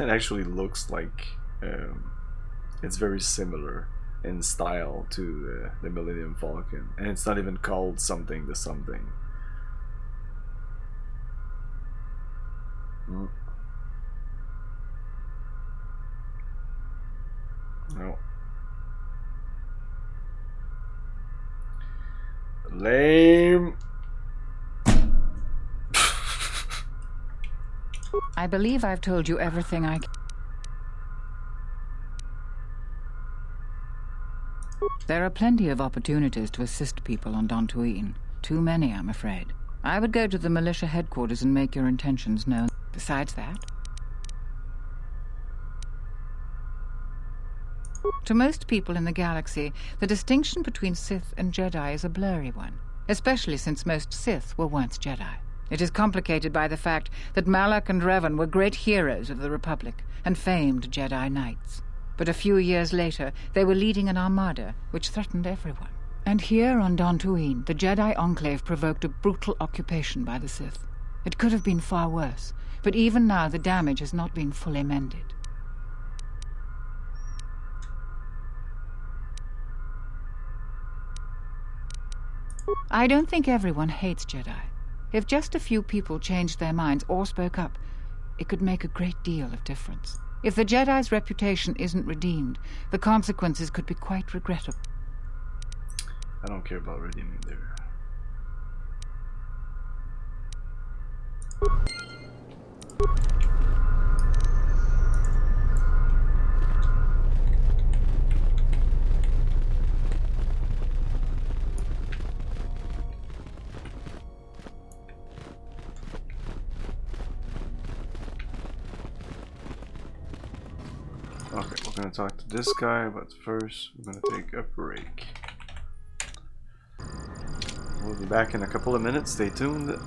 It actually looks like it's very similar in style to the Millennium Falcon, and it's not even called something to something. No. Lame. I believe I've told you everything I can. There are plenty of opportunities to assist people on Dantooine. Too many, I'm afraid. I would go to the militia headquarters and make your intentions known. Besides that, to most people in the galaxy, the distinction between Sith and Jedi is a blurry one, especially since most Sith were once Jedi. It is complicated by the fact that Malak and Revan were great heroes of the Republic and famed Jedi Knights. But a few years later, they were leading an armada which threatened everyone. And here on Dantooine, the Jedi Enclave provoked a brutal occupation by the Sith. It could have been far worse, but even now the damage has not been fully mended. I don't think everyone hates Jedi. If just a few people changed their minds or spoke up, it could make a great deal of difference. If the Jedi's reputation isn't redeemed, the consequences could be quite regrettable. I don't care about redeeming there. Okay, we're gonna talk to this guy, but first we're gonna take a break. We'll be back in a couple of minutes, stay tuned.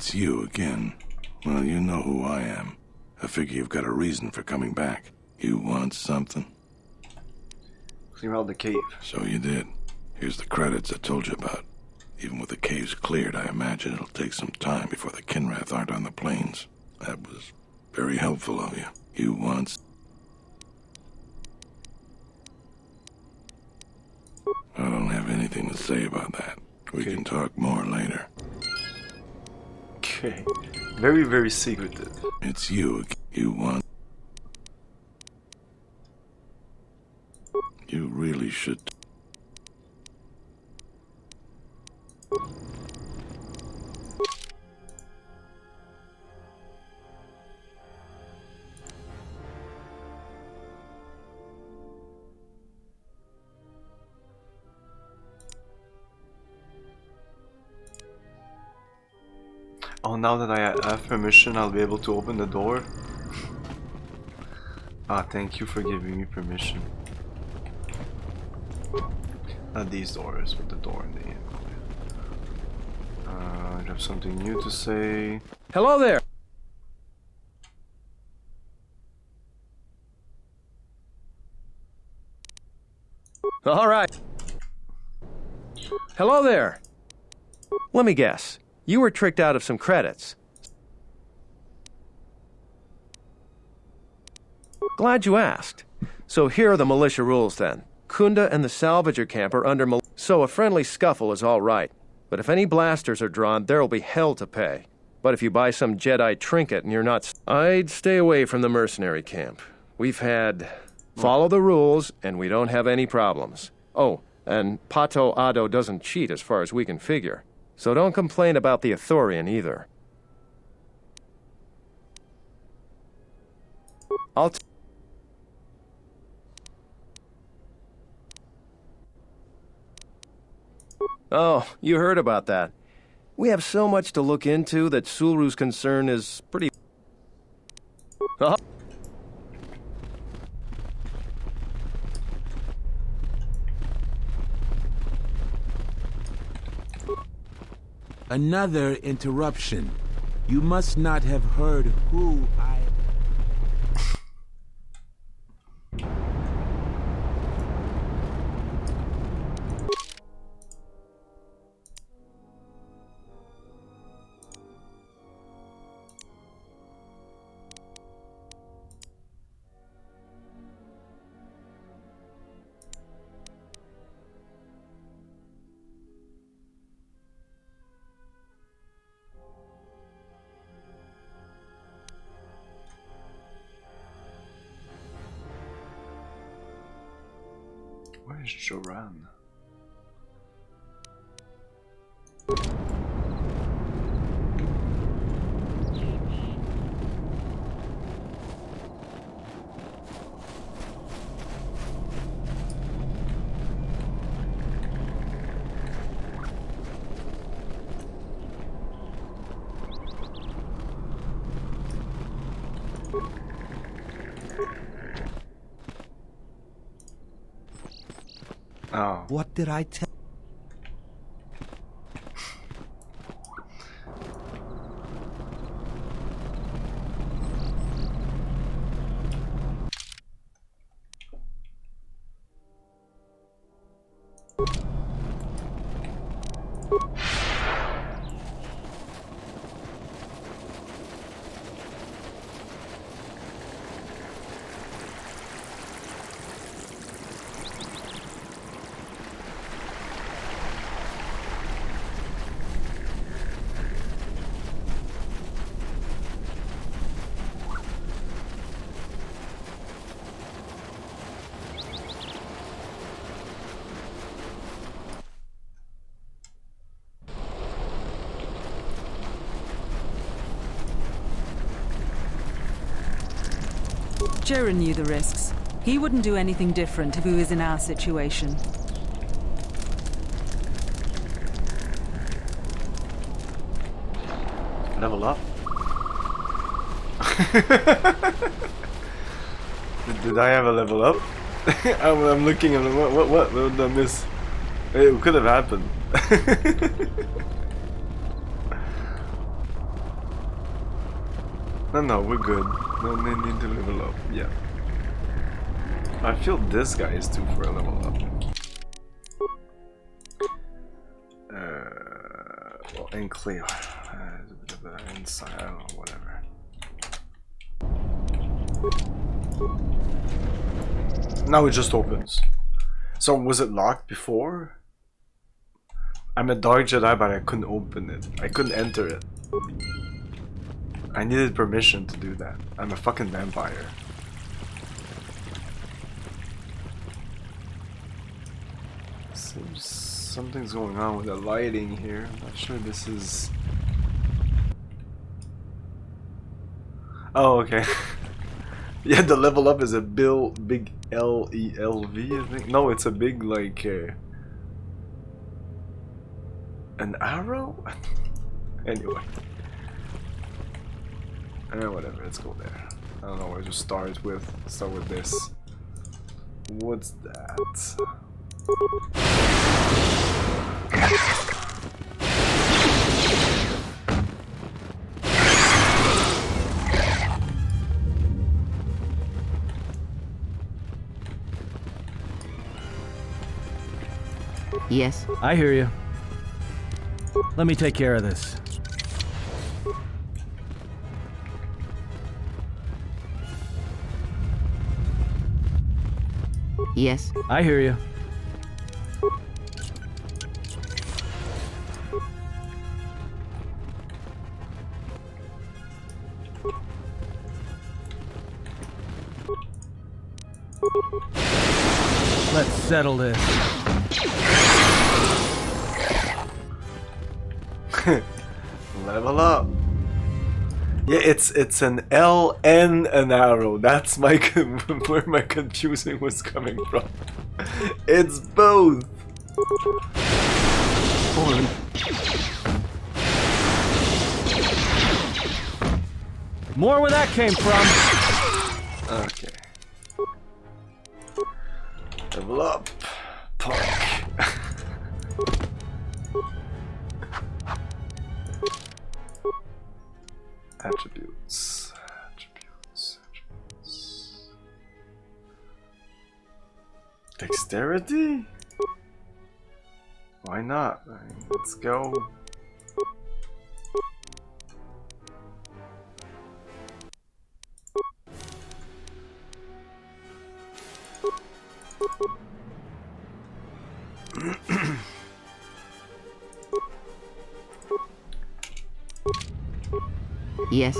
It's you again. Well, you know who I am. I figure you've got a reason for coming back. You want something? Clear out the cave. So you did. Here's the credits I told you about. Even with the caves cleared, I imagine it'll take some time before the Kinrath aren't on the plains. That was very helpful of you. You want... I don't have anything to say about that. We can talk more later. Okay. Very, very secretive. It's you. You want... You really should... Oh, now that I have permission, I'll be able to open the door. Ah, thank you for giving me permission. Not these doors, but the door in the end. I have something new to say. Hello there! All right. Hello there. Let me guess. You were tricked out of some credits. Glad you asked. So here are the militia rules then. Kunda and the salvager camp are under so a friendly scuffle is all right. But if any blasters are drawn, there'll be hell to pay. But if you buy some Jedi trinket and you're not... I'd stay away from the mercenary camp. We've had... Follow the rules, and we don't have any problems. Oh, and Pato Ado doesn't cheat as far as we can figure. So don't complain about the Ithorian either. Oh, you heard about that. We have so much to look into that Sulru's concern is pretty... Another interruption. You must not have heard who I... Where's Joran? Oh. What did I tell? Joran knew the risks. He wouldn't do anything different if he was in our situation. Level up? did I have a level up? I'm looking at what did I miss? It could have happened. No, we're good. No need to level up. Yeah. I feel this guy is due for a level up. Well, and clear. Inside, I don't know, whatever. Now it just opens. So was it locked before? I'm a Dark Jedi, but I couldn't open it. I couldn't enter it. I needed permission to do that. I'm a fucking vampire. Seems something's going on with the lighting here. I'm not sure this is... Oh, okay. Yeah, the level up is a big L-E-L-V, I think. No, it's a big, like, an arrow? Anyway. Whatever, let's go there. I don't know where to start with. Start with this. What's that? Yes? I hear you. Let me take care of this. Yes? I hear you. Let's settle this. Level up. Yeah, it's an L and an arrow. That's my where my confusing was coming from. It's both. Hold on. More where that came from. Okay. Level up. Punk. Attributes. Dexterity? Why not? Let's go. Yes?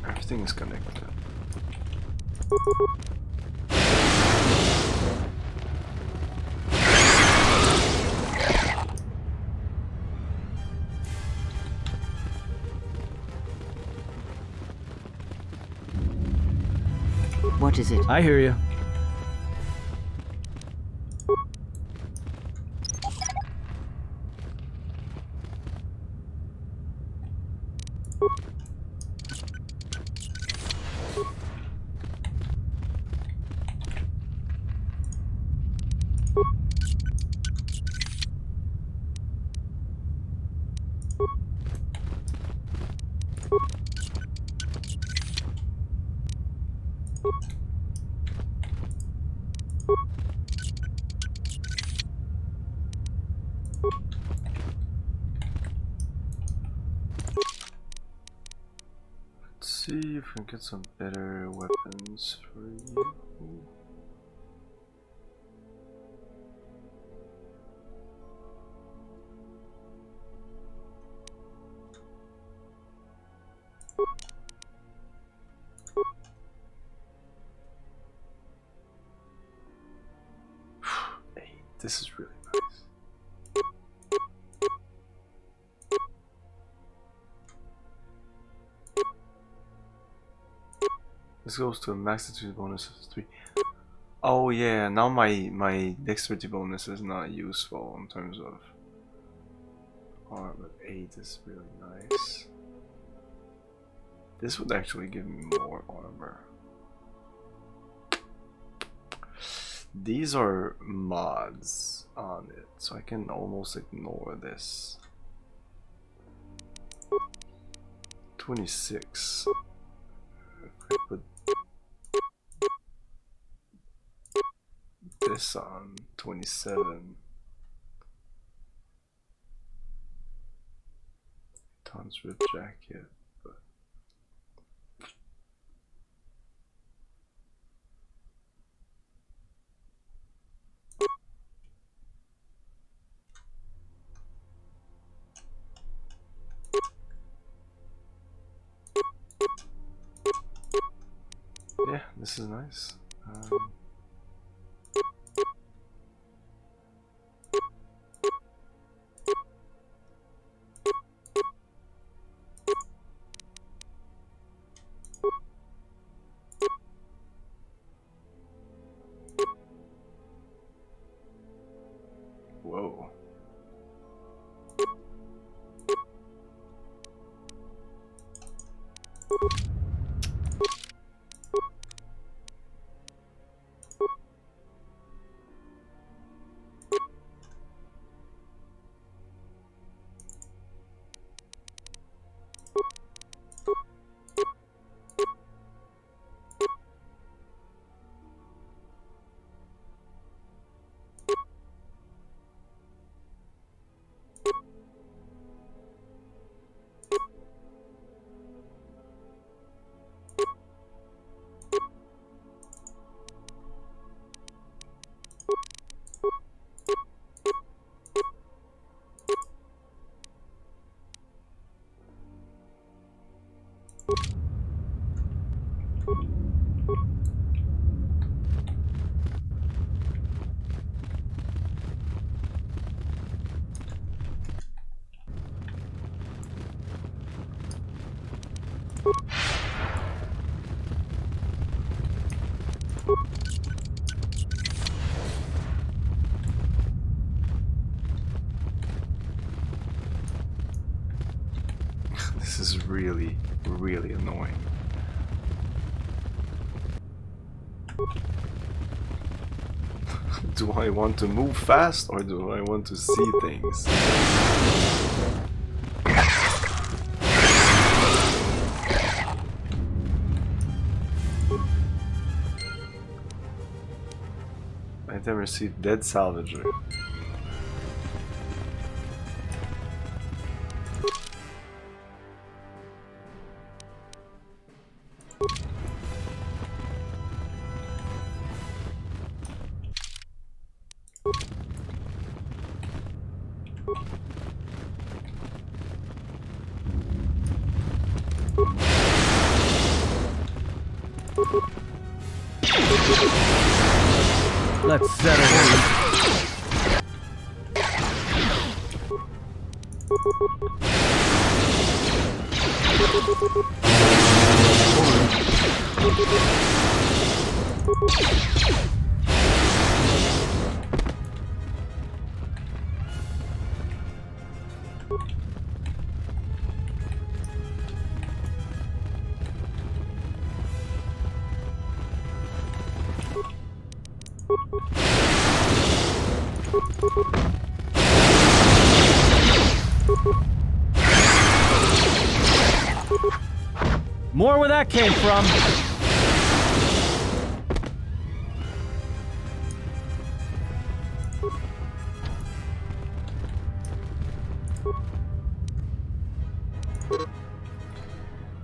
Everything is connected. What is it? I hear you. Let's see if we can get some better weapons for you. Hey, this is really nice. This goes to a max dexterity bonus of 3. Oh yeah, now my dexterity bonus is not useful in terms of armor, but 8 is really nice. This would actually give me more armor. These are mods on it, so I can almost ignore this. 26. If I put this on 27. Tom's ripped jacket. Yeah, this is nice. Whoa. This is really, really annoying. Do I want to move fast or do I want to see things? Item received dead salvager. Let's settle in. More where that came from.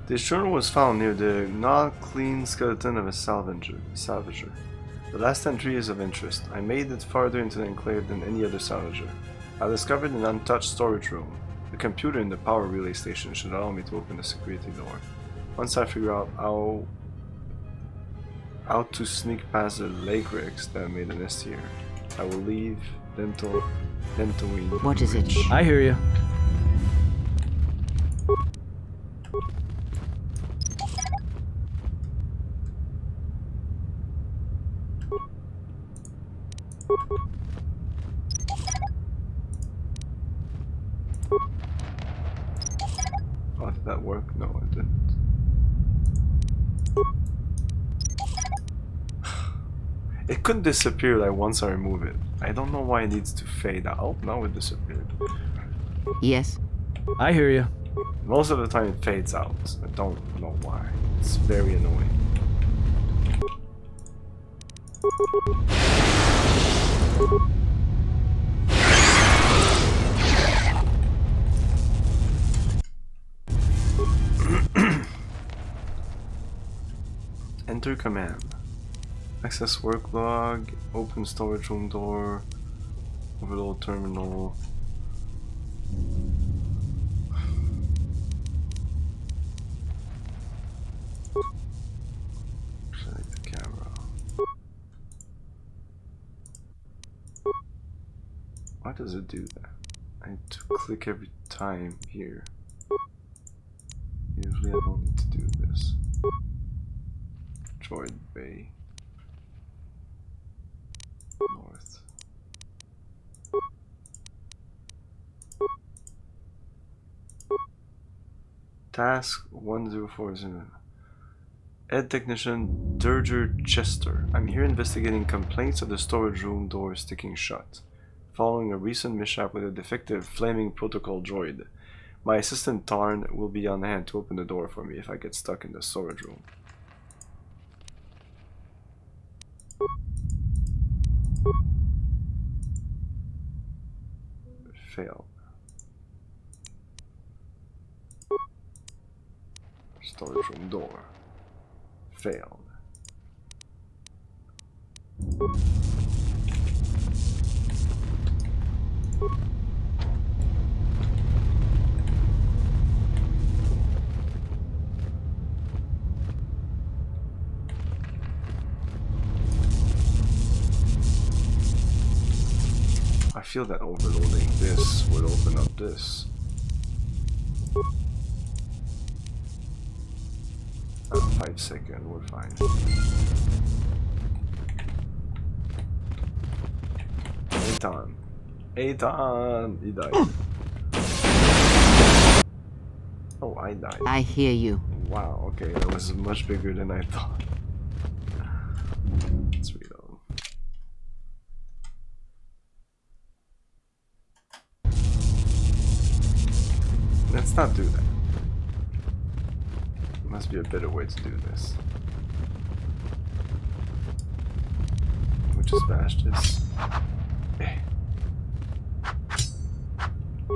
This journal was found near the not-clean skeleton of a salvager. The last entry is of interest. I made it farther into the enclave than any other salvager. I discovered an untouched storage room. The computer in the power relay station should allow me to open the security door. Once I figure out how to sneak past the lake rigs that made a nest here, I will leave Dentoween. What is it? I hear you. Oh, did that work? No, it didn't. It could disappear like once I remove it. I don't know why it needs to fade out. Oh, now it disappeared. Yes? I hear you. Most of the time it fades out. I don't know why. It's very annoying. Enter command. Access work log, open storage room door, overload terminal. Select the camera. Why does it do that? I need to click every time here. Usually I don't need to do this. Droid Bay. North. Task 1040. Ed Technician Durger Chester. I'm here investigating complaints of the storage room door sticking shut, following a recent mishap with a defective flaming protocol droid. My assistant Tarn will be on hand to open the door for me if I get stuck in the storage room. Failed. Storage room door. Failed. I feel that overloading this would open up this. 5 seconds, we're fine. Eitan. Eitan! He died. Oh, I died. I hear you. Wow, okay, that was much bigger than I thought. Let's reload. Let's not do that. There must be a better way to do this. We'll just bash this.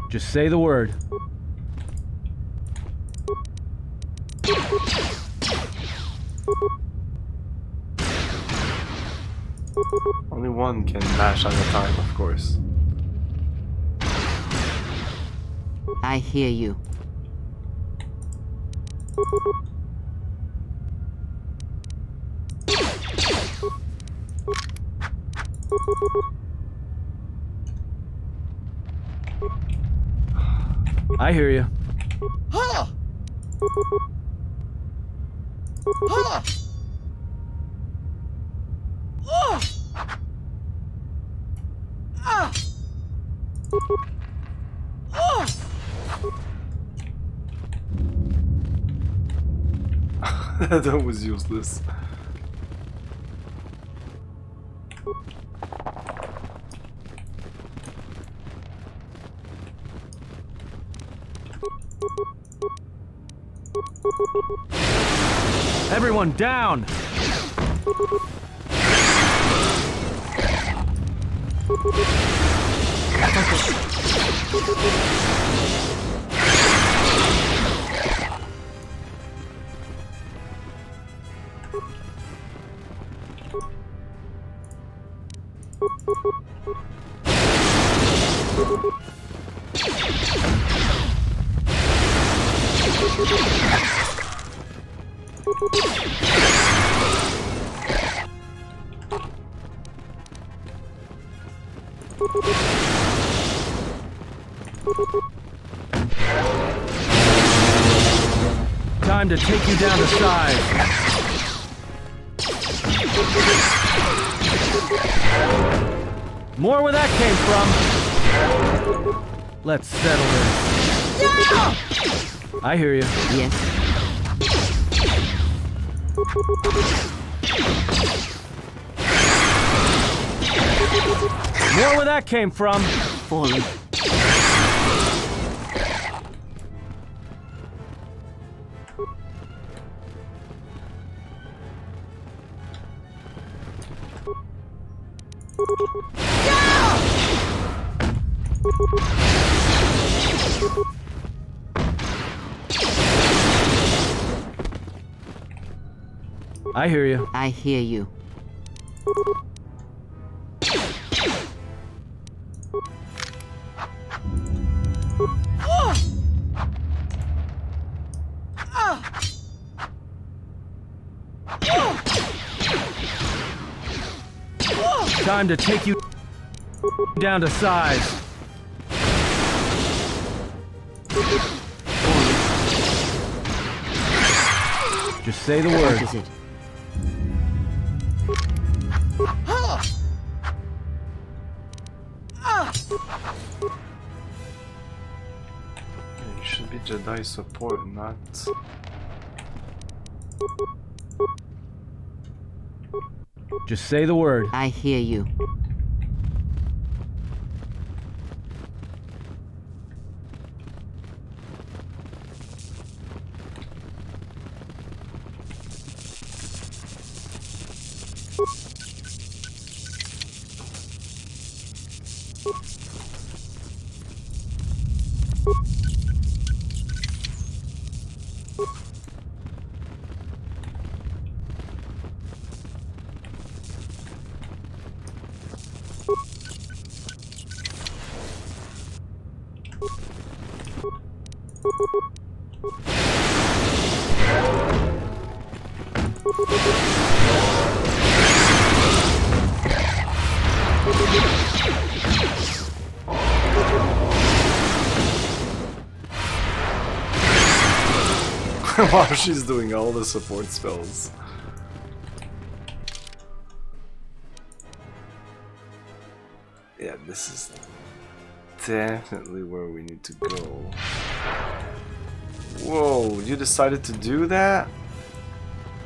Just say the word. Only one can bash at a time, of course. I hear you. I hear you. That was useless. Everyone down! Time to take you down to size. More where that came from. Let's settle this. I hear you. Yes. More where that came from. Fallen. I hear you. I hear you. Time to take you down to size. Just say the word. What is it? You should be Jedi support, not... Just say the word. I hear you. Wow, she's doing all the support spells. Yeah, this is definitely where we need to go. Whoa, you decided to do that?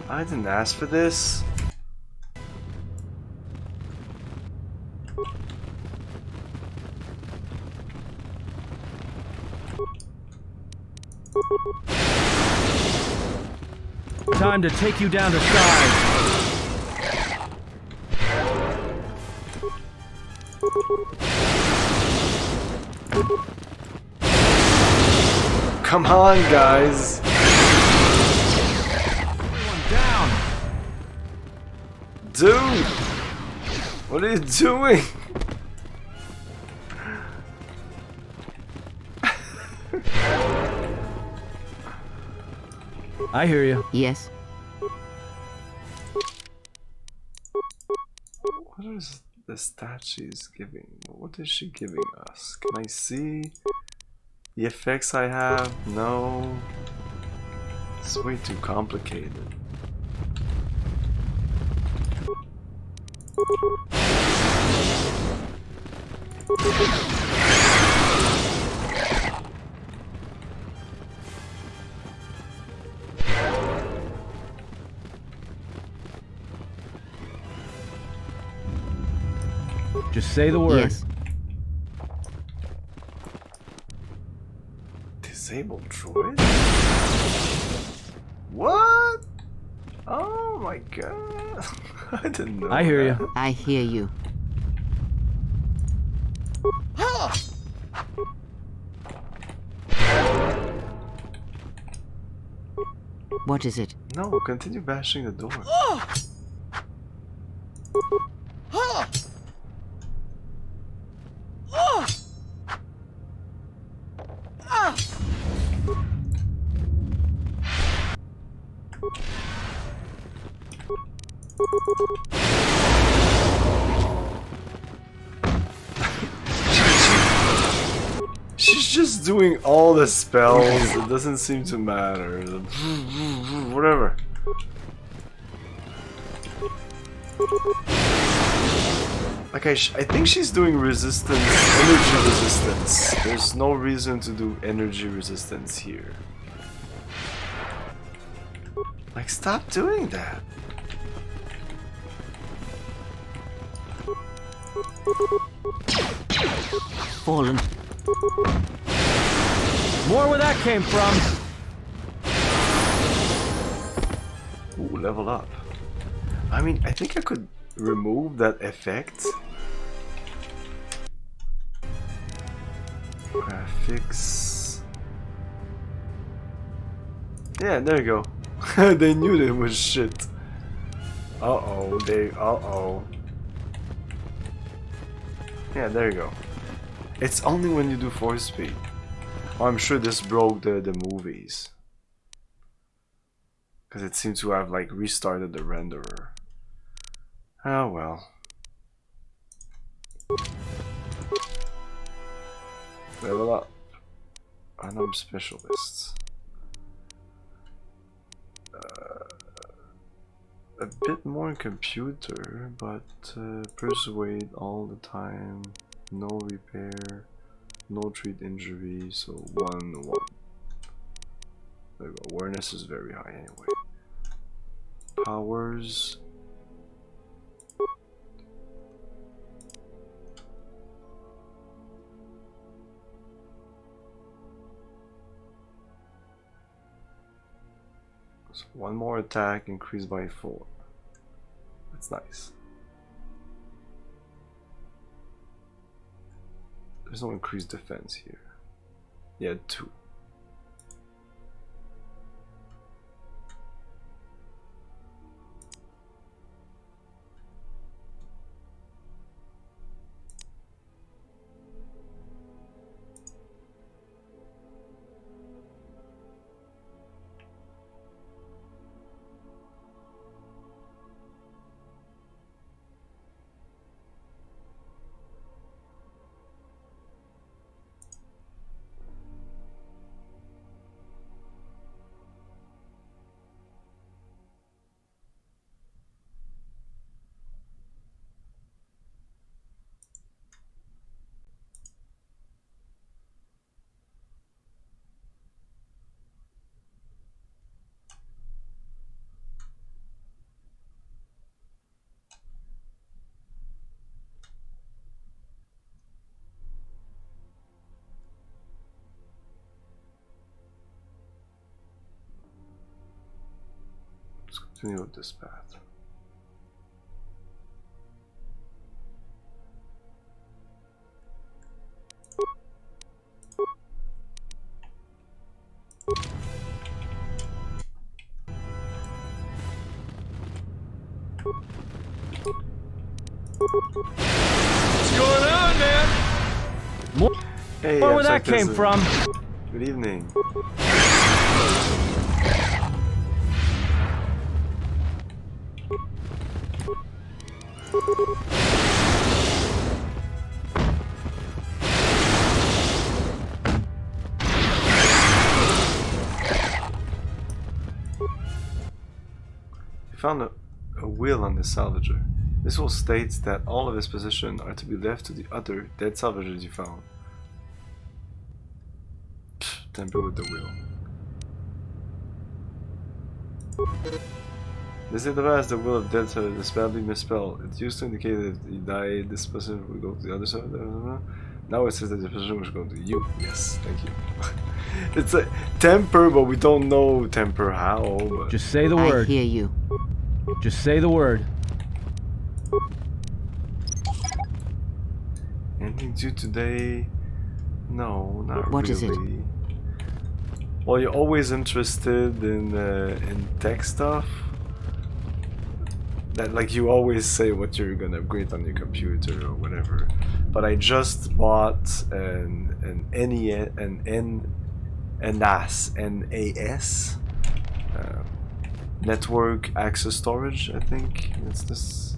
I didn't ask for this. Time to take you down to size. Come on, guys. Down. Dude, what are you doing? I hear you. Yes. What is the stat she's giving? What is she giving us? Can I see the effects I have? No. It's way too complicated. Just say the word. Yes. Disabled droid? What? Oh my god. I didn't know. I hear that. you. I hear you. What is it? No, continue bashing the door. She's just doing all the spells. It doesn't seem to matter. Whatever. Like I think she's doing resistance, energy resistance. There's no reason to do energy resistance here. Like, stop doing that. Fallen. More where that came from. Ooh, level up. I mean, I think I could remove that effect. Graphics. Yeah, there you go. They knew that it was shit. Uh-oh, uh-oh. Yeah, there you go. It's only when you do 4-speed. Oh, I'm sure this broke the movies. Because it seems to have like restarted the renderer. Oh well. Level up. Unknown specialists. A bit more computer, but persuade all the time. No repair. No treat injury, so 1-1. There we go. Awareness is very high anyway. Powers. So 1 more attack increased by 4. That's nice. There's no increased defense here. Yeah, 2. Let's continue with this path. What's going on, man? More Hey, where that came from. Good evening. You found a wheel on the salvager. This will states that all of his possessions are to be left to the other dead salvagers you found. Tamper with the wheel. This is the past, the will of dead salvage is badly misspelled. It used to indicate that if he died, this person would go to the other side. Now it says that the person was going to you. Yes, thank you. It's a temper, but we don't know temper how. But... Just say the word. I hear you. Just say the word. Anything due today? No, not What really. is it? Well, you're always interested in tech stuff. That like you always say what you're gonna upgrade on your computer or whatever. But I just bought an NAS network access storage. I think it's this.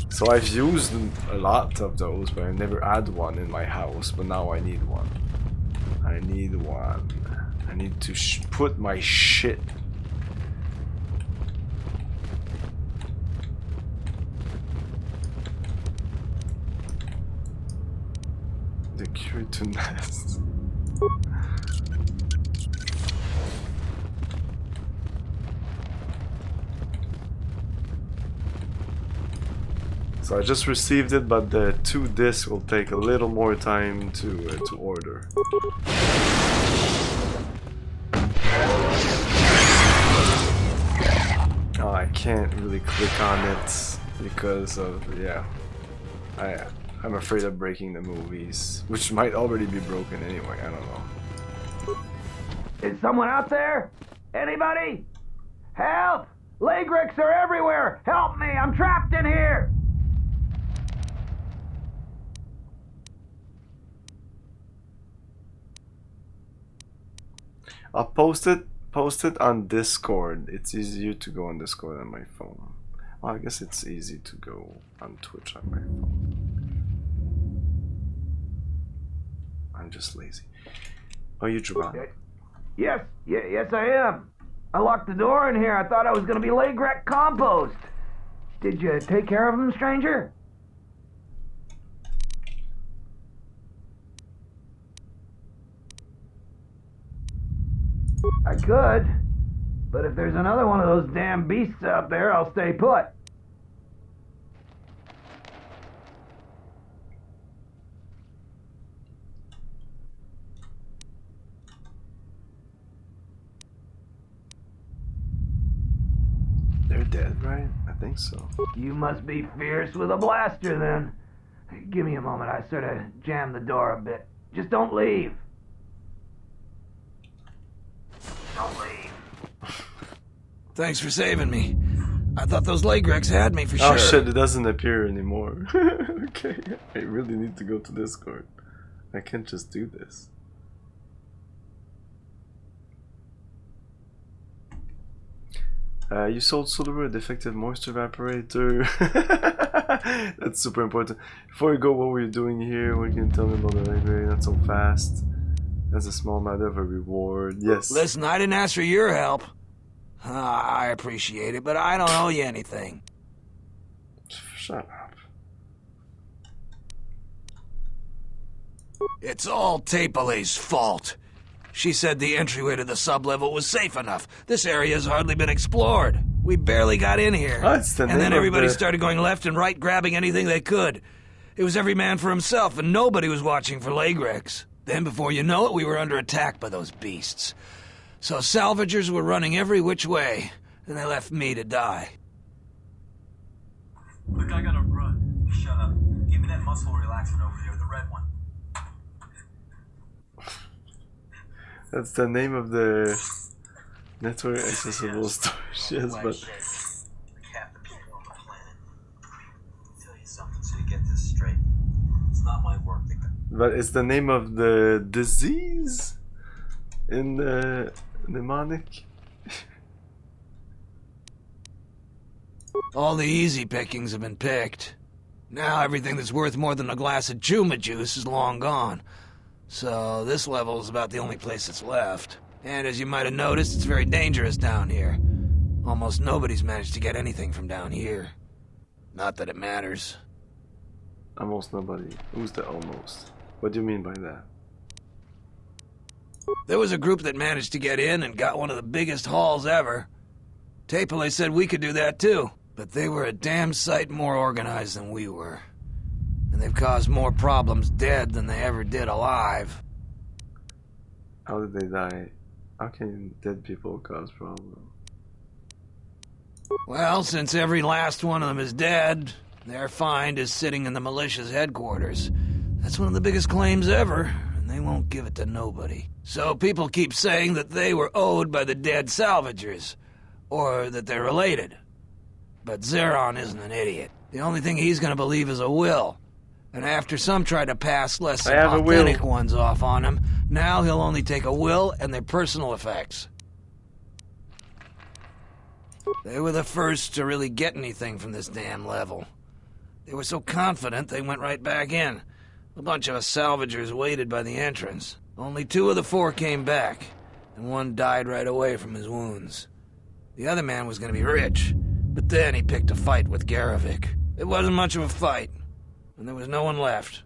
So I've used a lot of those, but I never had one in my house. But now I need one. I need one. I need to put my shit. The cure to NAS. So I just received it, but the 2 discs will take a little more time to order. Oh, I can't really click on it because of, yeah, I'm afraid of breaking the movies, which might already be broken anyway, I don't know. Is someone out there? Anybody? Help! Lagrix are everywhere! Help me! I'm trapped in here! I'll post it on Discord. It's easier to go on Discord on my phone. Well, I guess it's easy to go on Twitch on my phone. I'm just lazy. Oh, you Juban? Yes, yes I am. I locked the door in here. I thought I was gonna be Lagrek compost. Did you take care of him, stranger? I could, but if there's another one of those damn beasts out there, I'll stay put. They're dead, right? I think so. You must be fierce with a blaster, then. Give me a moment. I sort of jammed the door a bit. Just don't leave. Don't leave. Thanks for saving me. I thought those Lagreks had me for sure. Oh shit, it doesn't appear anymore. Okay, I really need to go to Discord. I can't just do this. You sold Solar a defective moisture evaporator. That's super important. Before you go, what were you doing here? What can you tell me about the library? Not so fast. That's a small matter of a reward. Yes. Listen, I didn't ask for your help. I appreciate it, but I don't owe you anything. Shut up. It's all Tapelay's fault. She said the entryway to the sublevel was safe enough. This area has hardly been explored. We barely got in here. Oh, it's the and then name everybody of the... started going left and right, grabbing anything they could. It was every man for himself, and nobody was watching for Lagreks. Then, before you know it, we were under attack by those beasts. So salvagers were running every which way, and they left me to die. Look, I gotta run. Shut up. Give me that muscle relaxant over there, the red one. That's the name of the network accessible storage. Yes, but Half the people on the planet. I'll tell you something so you get this straight. It's not my work that but it's the name of the disease in the mnemonic. All the easy pickings have been picked. Now everything that's worth more than a glass of Juma juice is long gone. So this level is about the only place that's left. And as you might have noticed, it's very dangerous down here. Almost nobody's managed to get anything from down here. Not that it matters. Almost nobody. Who's the almost? What do you mean by that? There was a group that managed to get in and got one of the biggest hauls ever. Tapele said we could do that too, but they were a damn sight more organized than we were. And they've caused more problems dead than they ever did alive. How did they die? How can dead people cause problems? Well, since every last one of them is dead, their find is sitting in the militia's headquarters. That's one of the biggest claims ever, and they won't give it to nobody. So people keep saying that they were owed by the dead salvagers, or that they're related. But Zeron isn't an idiot. The only thing he's gonna believe is a will. And after some tried to pass less than authentic ones off on him, now he'll only take a will and their personal effects. They were the first to really get anything from this damn level. They were so confident they went right back in. A bunch of us salvagers waited by the entrance. Only 2 of the 4 came back, and 1 died right away from his wounds. The other man was gonna be rich, but then he picked a fight with Garavik. It wasn't much of a fight, and there was no one left.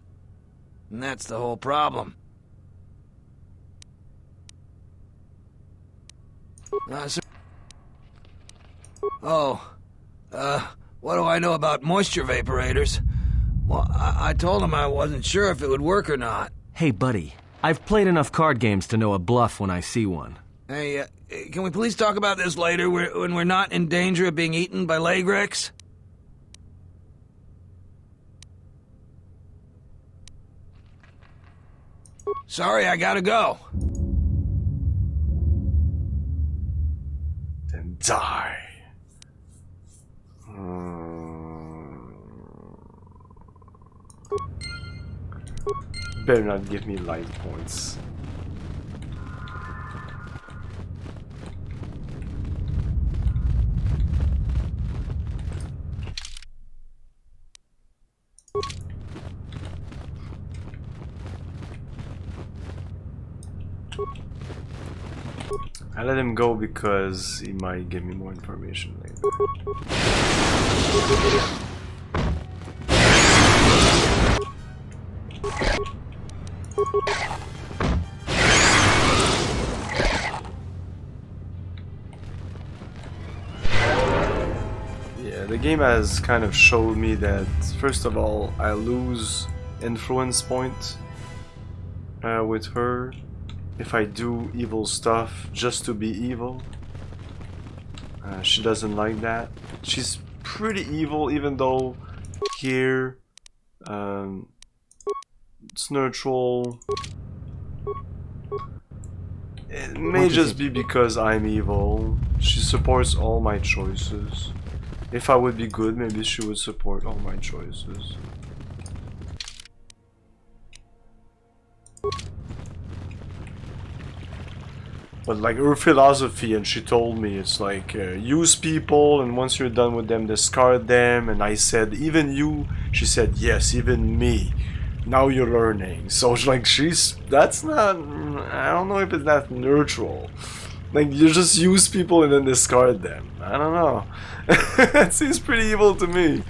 And that's the whole problem. What do I know about moisture vaporators? Well, I told him I wasn't sure if it would work or not. Hey, buddy. I've played enough card games to know a bluff when I see one. Hey, can we please talk about this later when we're not in danger of being eaten by Lagrex? Sorry, I gotta go. Then die. Better not give me life points. I let him go because he might give me more information later. Yeah, the game has kind of showed me that, first of all, I lose influence point with her if I do evil stuff just to be evil. She doesn't like that. She's pretty evil, even though here it's neutral. It may just be because I'm evil. She supports all my choices. If I would be good, maybe she would support all my choices. But like her philosophy, and she told me, it's like use people, and once you're done with them, discard them. And I said, even you? She said, yes, even me. Now you're learning. So it's like that's not, I don't know if it's that neutral. Like you just use people and then discard them. I don't know. It seems pretty evil to me.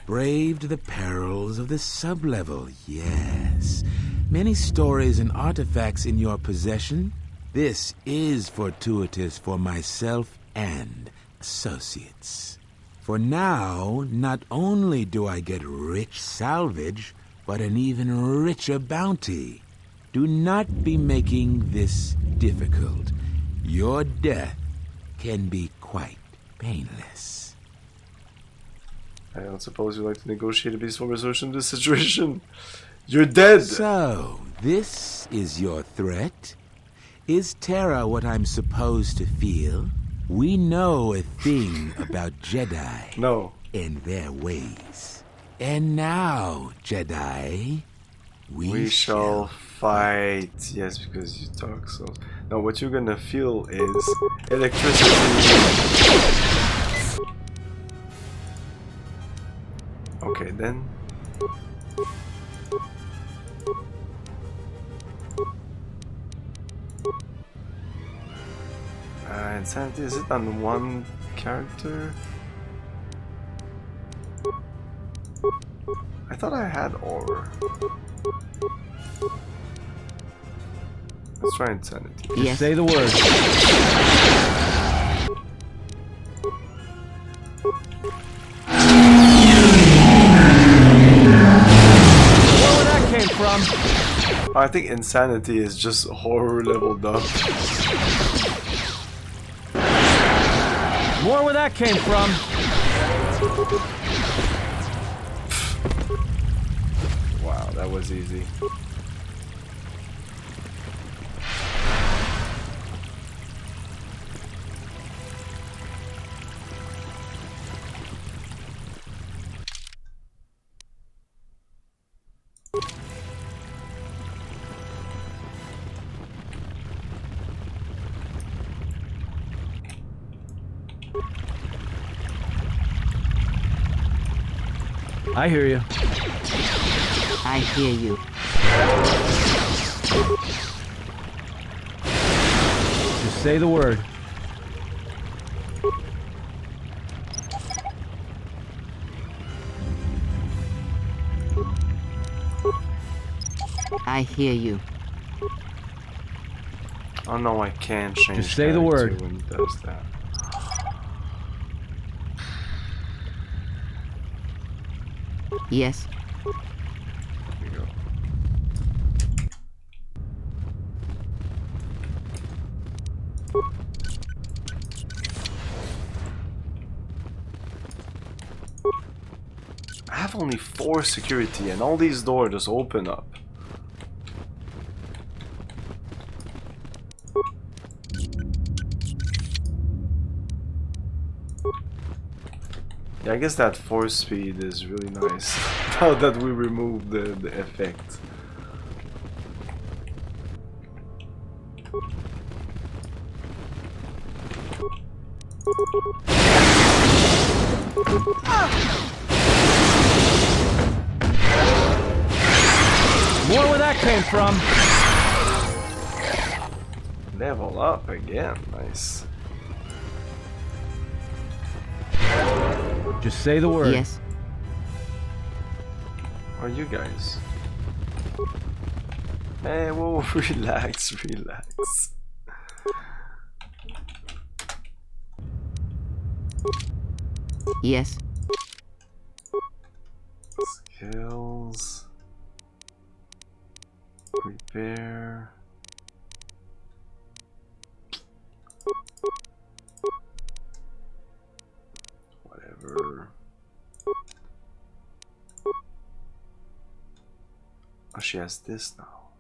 Braved the perils of the sublevel, yes. Many stories and artifacts in your possession. This is fortuitous for myself and associates. For now, not only do I get rich salvage, but an even richer bounty. Do not be making this difficult. Your death can be quite painless. I don't suppose you like to negotiate a peaceful resolution to this situation. You're dead! So, this is your threat? Is terror what I'm supposed to feel? We know a thing about Jedi. No. And their ways. And now, Jedi, we shall fight. Yes, because you talk so. Now, what you're gonna feel is electricity. Okay, then. Insanity, is it on one character? I thought I had aura. Let's try insanity. Just say the word. Where that came from? I think insanity is just horror leveled up. More where that came from. Wow, that was easy. I hear you. I hear you. Just say the word. I hear you. Oh no, I can't change. Just say the word. When he does that. Yes. Here we go. I have only 4 security and all these doors just open up. Yeah, I guess that force speed is really nice now that we removed the effect. More where that came from. Level up again, nice. Just say the word. Yes. Are you guys? Hey, whoa, relax, relax. Yes. Skills. Repair. Whatever. Oh, she has this now.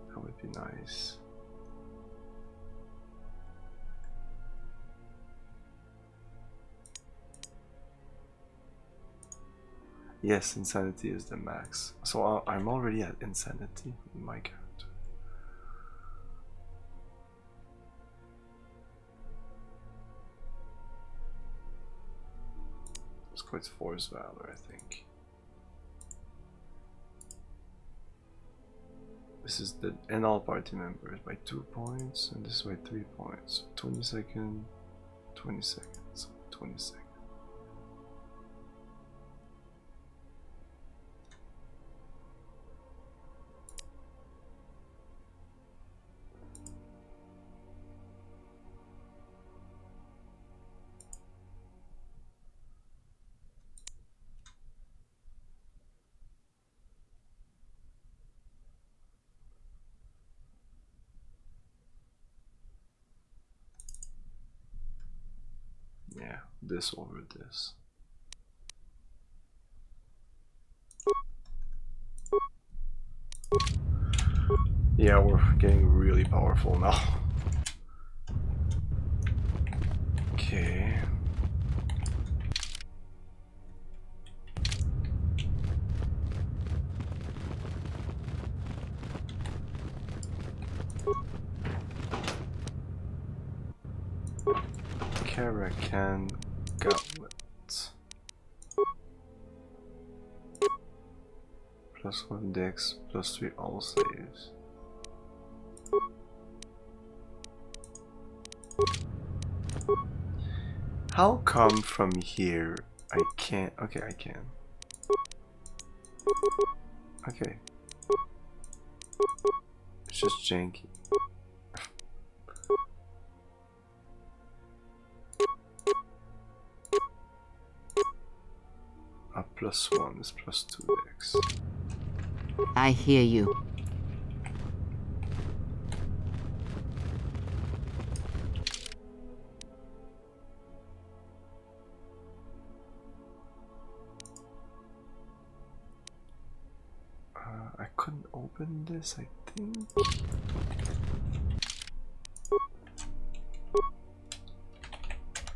That would be nice. Yes, insanity is the max. So I'm already at insanity in my character. It's quite force valor, I think. This is the and all party members by 2 points, and this is by 3 points. 20 seconds, 20 seconds, 20 seconds. Yeah, this over this. Yeah, we're getting really powerful now. Okay. Caracan Gauntlet. +1 dex, +3 all saves. How come from here I can't? Okay, I can. Okay. It's just janky. A +1 is +2 dex. I hear you. I couldn't open this, I think.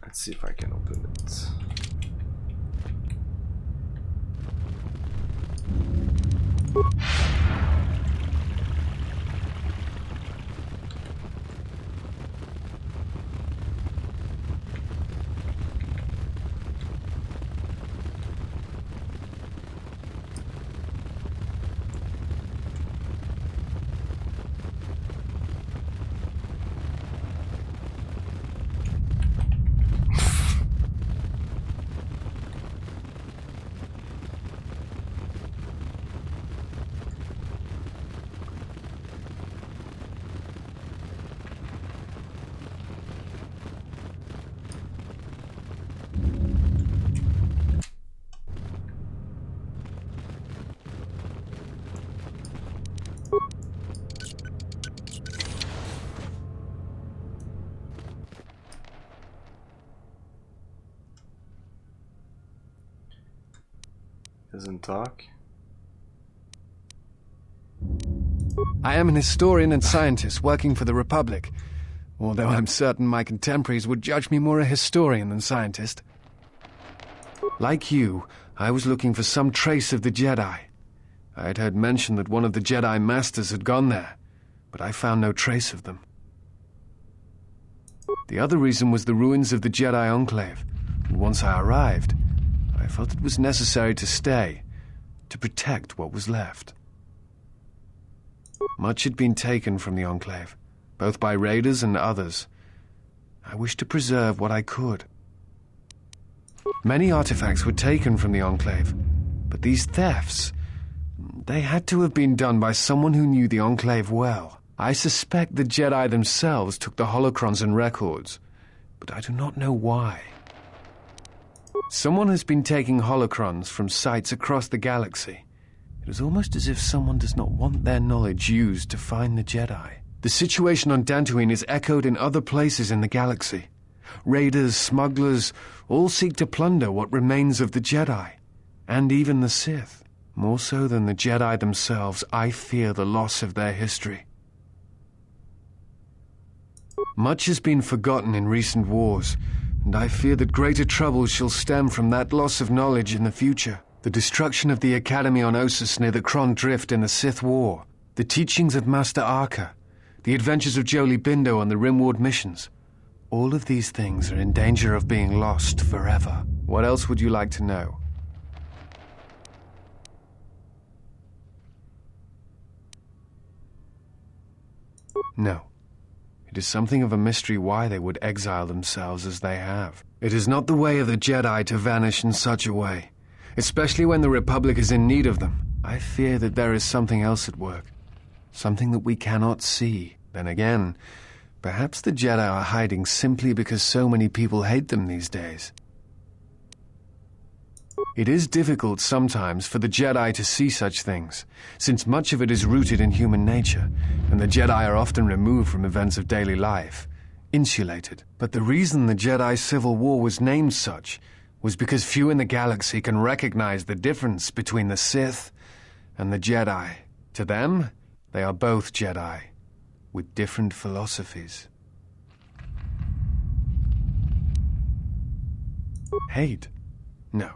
Let's see if I can open it. Doesn't talk. I am an historian and scientist working for the Republic, although I'm certain my contemporaries would judge me more a historian than scientist. Like you, I was looking for some trace of the Jedi. I had heard mention that one of the Jedi Masters had gone there, but I found no trace of them. The other reason was the ruins of the Jedi Enclave, and once I arrived, I felt it was necessary to stay, to protect what was left. Much had been taken from the Enclave, both by raiders and others. I wished to preserve what I could. Many artifacts were taken from the Enclave, but these thefts, they had to have been done by someone who knew the Enclave well. I suspect the Jedi themselves took the holocrons and records, but I do not know why. Someone has been taking holocrons from sites across the galaxy. It is almost as if someone does not want their knowledge used to find the Jedi. The situation on Dantooine is echoed in other places in the galaxy. Raiders, smugglers, all seek to plunder what remains of the Jedi, and even the Sith. More so than the Jedi themselves, I fear the loss of their history. Much has been forgotten in recent wars, and I fear that greater troubles shall stem from that loss of knowledge in the future. The destruction of the Academy on Ossus near the Kron Drift in the Sith War, the teachings of Master Arca, the adventures of Jolie Bindo on the Rimward missions. All of these things are in danger of being lost forever. What else would you like to know? No. It is something of a mystery why they would exile themselves as they have. It is not the way of the Jedi to vanish in such a way, especially when the Republic is in need of them. I fear that there is something else at work, something that we cannot see. Then again, perhaps the Jedi are hiding simply because so many people hate them these days. It is difficult sometimes for the Jedi to see such things, since much of it is rooted in human nature, and the Jedi are often removed from events of daily life, insulated. But the reason the Jedi Civil War was named such was because few in the galaxy can recognize the difference between the Sith and the Jedi. To them, they are both Jedi, with different philosophies. Hate? No.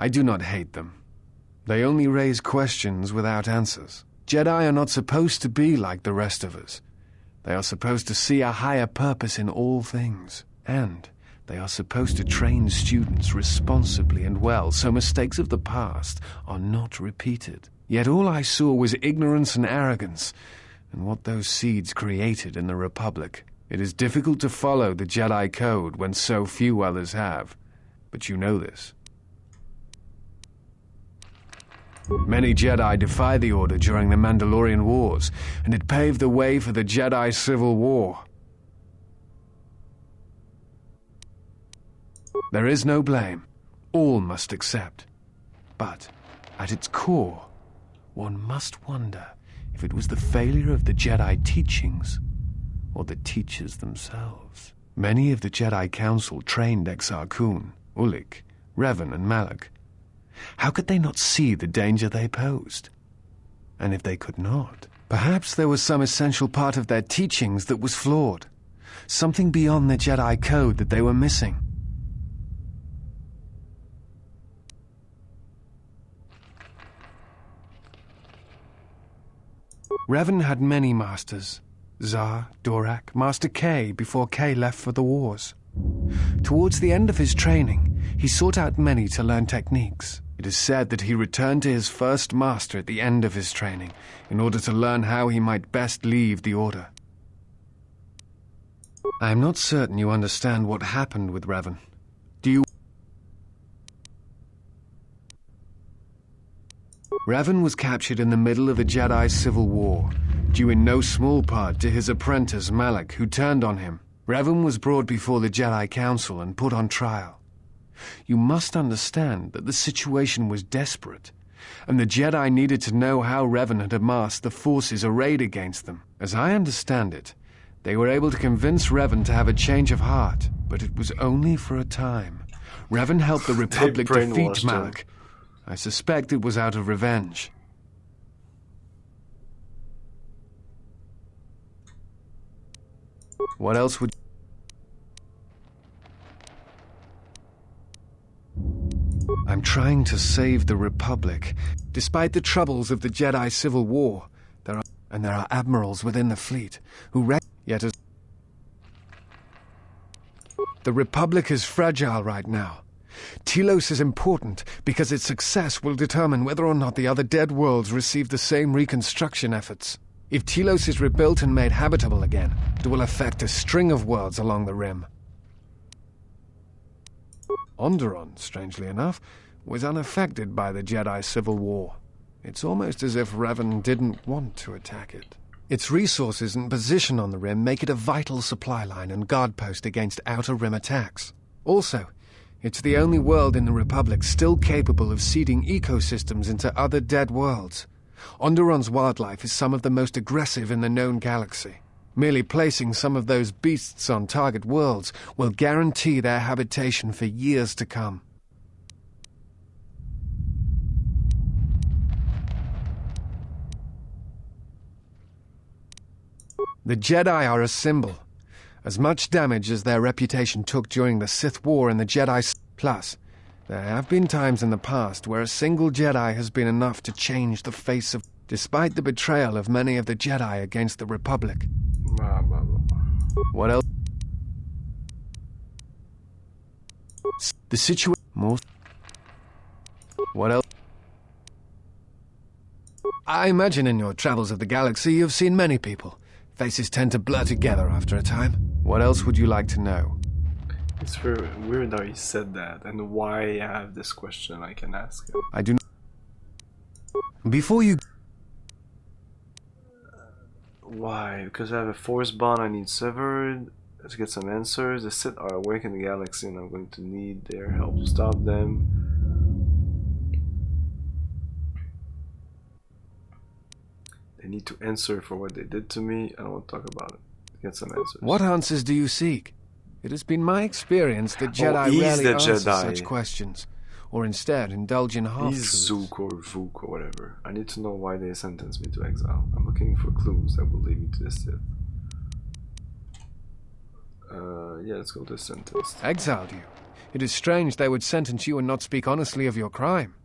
I do not hate them. They only raise questions without answers. Jedi are not supposed to be like the rest of us. They are supposed to see a higher purpose in all things. And they are supposed to train students responsibly and well, so mistakes of the past are not repeated. Yet all I saw was ignorance and arrogance, and what those seeds created in the Republic. It is difficult to follow the Jedi Code when so few others have. But you know this. Many Jedi defied the Order during the Mandalorian Wars, and it paved the way for the Jedi Civil War. There is no blame. All must accept. But, at its core, one must wonder if it was the failure of the Jedi teachings or the teachers themselves. Many of the Jedi Council trained Exar Kun, Ulik, Revan, and Malak. How could they not see the danger they posed? And if they could not, perhaps there was some essential part of their teachings that was flawed, something beyond the Jedi Code that they were missing. Revan had many masters. Zar, Dorak, Master K before K left for the wars. Towards the end of his training, he sought out many to learn techniques. It is said that he returned to his first master at the end of his training in order to learn how he might best leave the Order. I am not certain you understand what happened with Revan. Do you? Revan was captured in the middle of the Jedi Civil War, due in no small part to his apprentice Malak, who turned on him. Revan was brought before the Jedi Council and put on trial. You must understand that the situation was desperate, and the Jedi needed to know how Revan had amassed the forces arrayed against them. As I understand it, they were able to convince Revan to have a change of heart, but it was only for a time. Revan helped the Republic defeat Malak, I suspect it was out of revenge. What else would... I'm trying to save the Republic. Despite the troubles of the Jedi Civil War, there are admirals within the fleet who yet as... The Republic is fragile right now. Telos is important because its success will determine whether or not the other dead worlds receive the same reconstruction efforts. If Telos is rebuilt and made habitable again, it will affect a string of worlds along the rim. Onderon, strangely enough, was unaffected by the Jedi Civil War. It's almost as if Revan didn't want to attack it. Its resources and position on the rim make it a vital supply line and guard post against outer rim attacks. Also, it's the only world in the Republic still capable of seeding ecosystems into other dead worlds. Onderon's wildlife is some of the most aggressive in the known galaxy. Merely placing some of those beasts on target worlds will guarantee their habitation for years to come. The Jedi are a symbol. As much damage as their reputation took during the Sith War and the Jedi... Plus, there have been times in the past where a single Jedi has been enough to change the face of... Despite the betrayal of many of the Jedi against the Republic. What else? The situation... What else? I imagine in your travels of the galaxy you've seen many people. Faces tend to blur together after a time. What else would you like to know? It's very weird how he said that, and why I have this question I can ask him. I do not... Before you... Why? Because I have a force bond I need severed. Let's get some answers. The Sith are awake in the galaxy and I'm going to need their help to stop them. They need to answer for what they did to me. I don't want to talk about it. Get some answers. What answers do you seek? It has been my experience that Jedi rarely answer such questions, or instead indulge in half-truths. He's Zook or Vuk or whatever. I need to know why they sentenced me to exile. I'm looking for clues that will lead me to the Sith. Yeah, let's go to sentence. Exiled you? It is strange they would sentence you and not speak honestly of your crime.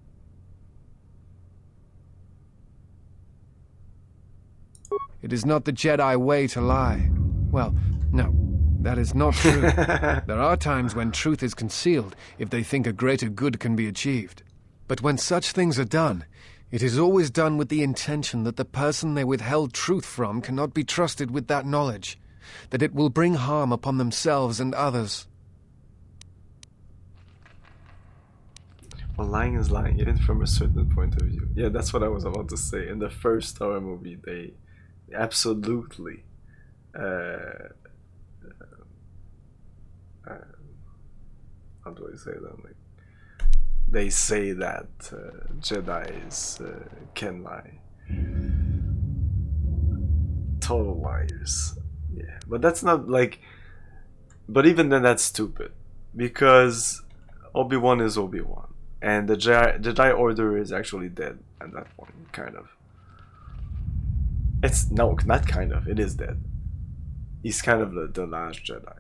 It is not the Jedi way to lie. Well, no, that is not true. There are times when truth is concealed if they think a greater good can be achieved. But when such things are done, it is always done with the intention that the person they withheld truth from cannot be trusted with that knowledge, that it will bring harm upon themselves and others. Well, lying is lying, even from a certain point of view. Yeah, that's what I was about to say. In the first Star Wars movie, they absolutely how do I say that? Like, they say that Jedis can lie. Total liars. Yeah, but that's not like. But even then, that's stupid because Obi-Wan is Obi-Wan, and the Jedi Order is actually dead at that point, kind of. It's no, not kind of. It is dead. He's kind of the last Jedi.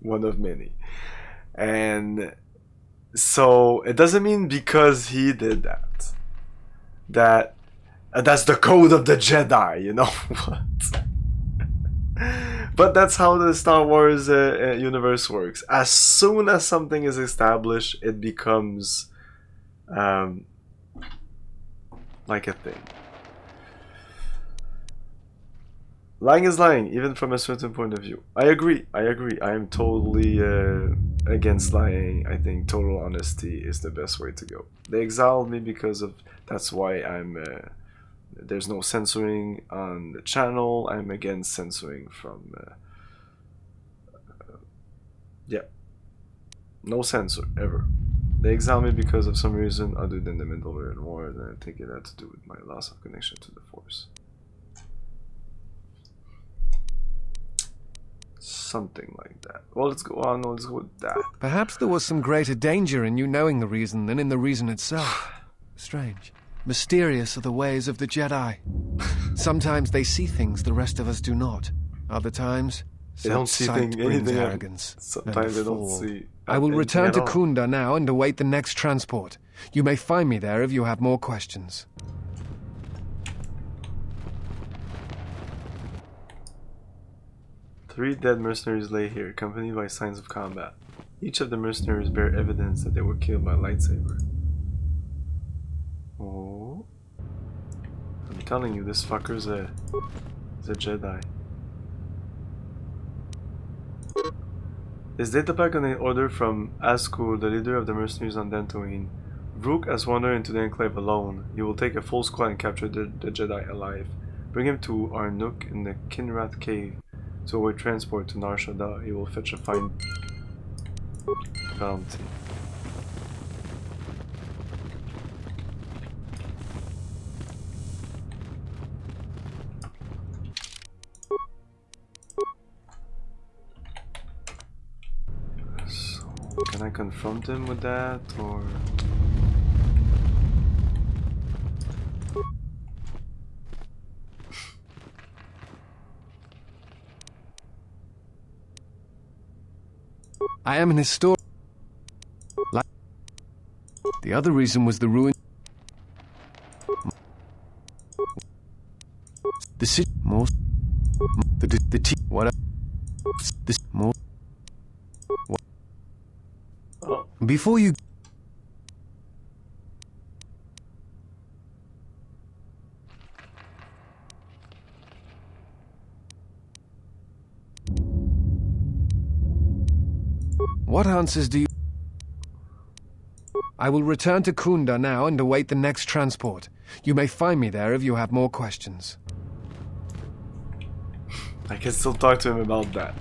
One of many. And so it doesn't mean because he did that that's the code of the Jedi, you know what? But that's how the Star Wars universe works. As soon as something is established, it becomes like a thing. Lying is lying, even from a certain point of view. I agree. I am totally against lying. I think total honesty is the best way to go. They exiled me because of... That's why I'm... there's no censoring on the channel. I'm against censoring from... yeah. No censor, ever. They exiled me because of some reason other than the Mandalorian War, and I think it had to do with my loss of connection to the Force. something like that. Well, let's go on. Let's go with that. Perhaps there was some greater danger in you knowing the reason than in the reason itself. Strange. Mysterious are the ways of the Jedi. Sometimes they see things the rest of us do not. Other times, they don't see anything. Arrogance. Sometimes they don't see. I will return to Kunda now and await the next transport. You may find me there if you have more questions. Three dead mercenaries lay here, accompanied by signs of combat. Each of the mercenaries bear evidence that they were killed by a lightsaber. Oh. I'm telling you, this fucker's a Jedi. Is datapack on an order from Askur, the leader of the mercenaries on Dantooine. Vrook has wandered into the Enclave alone. He will take a full squad and capture the Jedi alive. Bring him to our nook in the Kinrath Cave to await transport to Nar Shaddaa. He will fetch a fine bounty. So, can I confront him with that, or... I am an historian. The other reason was the ruin. The city most. The what? This most. Before you. What answers do you... I will return to Kunda now and await the next transport. You may find me there if you have more questions. I can still talk to him about that.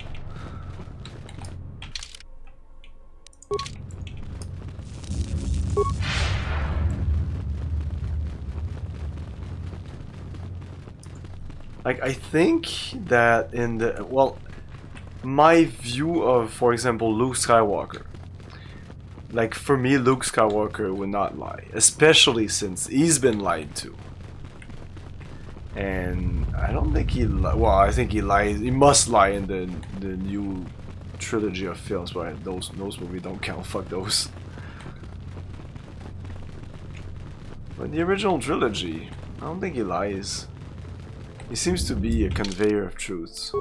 Like, I think that in the... Well... My view of, for example, Luke Skywalker. Like, for me, Luke Skywalker would not lie. Especially since he's been lied to. And I don't think he well, I think he lies. He must lie in the new trilogy of films, but those movies don't count. Fuck those. But the original trilogy, I don't think he lies. He seems to be a conveyor of truths.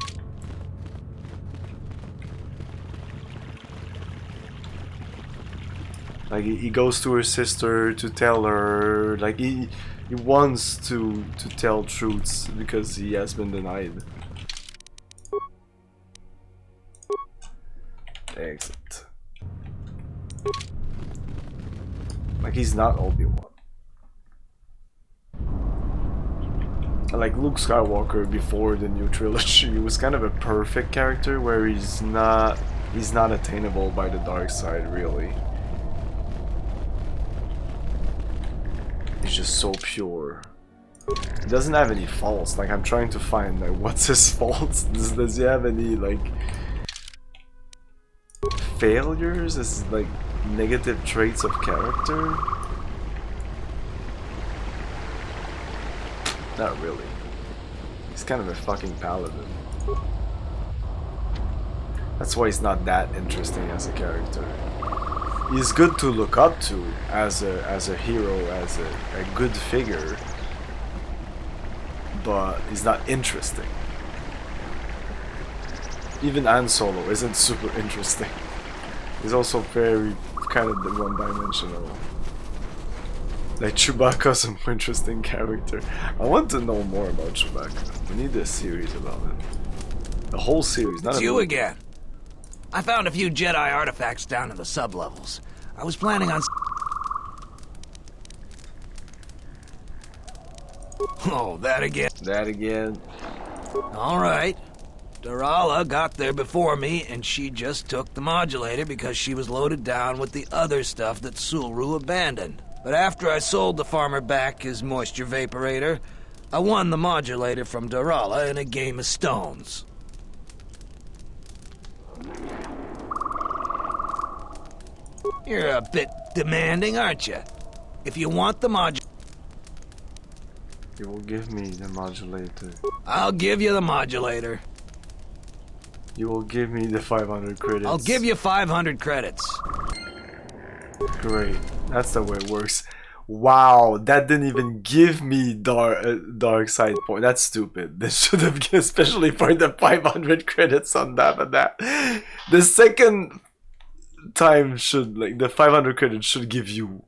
Like, he goes to her sister to tell her, like, he wants to tell truths because he has been denied. Exit. Like, he's not Obi-Wan. Like, Luke Skywalker before the new trilogy was kind of a perfect character where he's not attainable by the dark side, really. He's just so pure. He doesn't have any faults. Like, I'm trying to find, like, what's his faults? Does he have any, like, failures? Is, like, negative traits of character? Not really. He's kind of a fucking paladin. That's why he's not that interesting as a character. He's good to look up to as a hero, as a good figure, but he's not interesting. Even Han Solo isn't super interesting. He's also very kind of one-dimensional. Like, Chewbacca's a more interesting character. I want to know more about Chewbacca. We need a series about it. The whole series, not It's a you movie. again. I found a few Jedi artifacts down in the sublevels. I was planning on... Oh, that again. That again. Alright. Darala got there before me, and she just took the modulator because she was loaded down with the other stuff that Sulru abandoned. But after I sold the farmer back his moisture vaporator, I won the modulator from Darala in a game of stones. You're a bit demanding, aren't you? If you want the You will give me the modulator. I'll give you the modulator. You will give me the 500 credits. I'll give you 500 credits. Great. That's the way it works. Wow, that didn't even give me dark side point. That's stupid. This should have given, especially for the 500 credits on that and that. The second time should, like, the 500 credits should give you.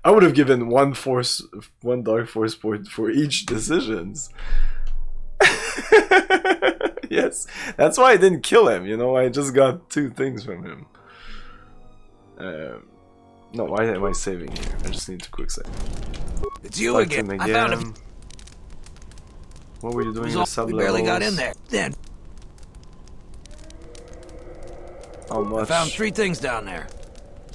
I would have given one dark force point for each decisions. Yes, that's why I didn't kill him. You know, I just got 2 things from him. No, why am I saving here? I just need to quick save. It's you again. I found him. What were you doing in the sub-levels? We barely got in there. Then. How much? I found 3 things down there.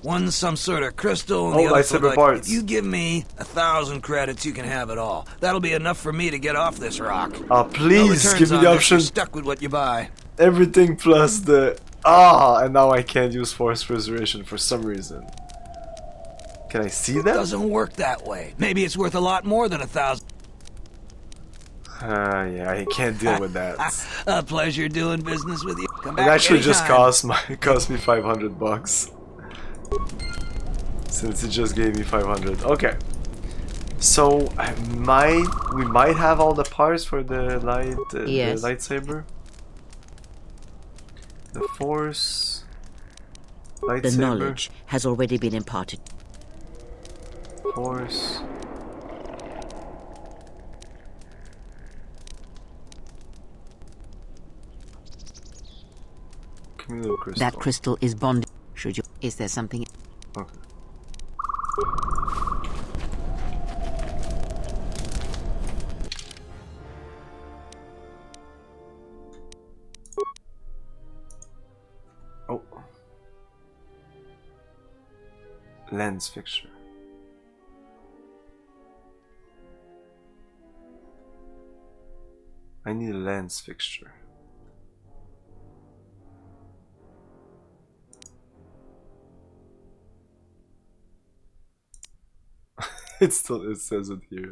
One's some sort of crystal, and the other lightsaber parts. If you give me 1,000 credits, you can have it all. That'll be enough for me to get off this rock. Please give me the option. You're stuck with what you buy. Everything plus the and now I can't use force preservation for some reason. Can I see that? It doesn't work that way. Maybe it's worth a lot more than 1,000. Yeah, I can't deal with that. A pleasure doing business with you. Come It back actually anytime. just cost me $500. Since it just gave me 500. Okay. So we might have all the parts for the Yes. the lightsaber. The force. Lightsaber. The knowledge has already been imparted. Force. Crystal. That crystal is bonded. Should you? Is there something? Okay. Oh. Lens fixture. I need a lens fixture. It says it here.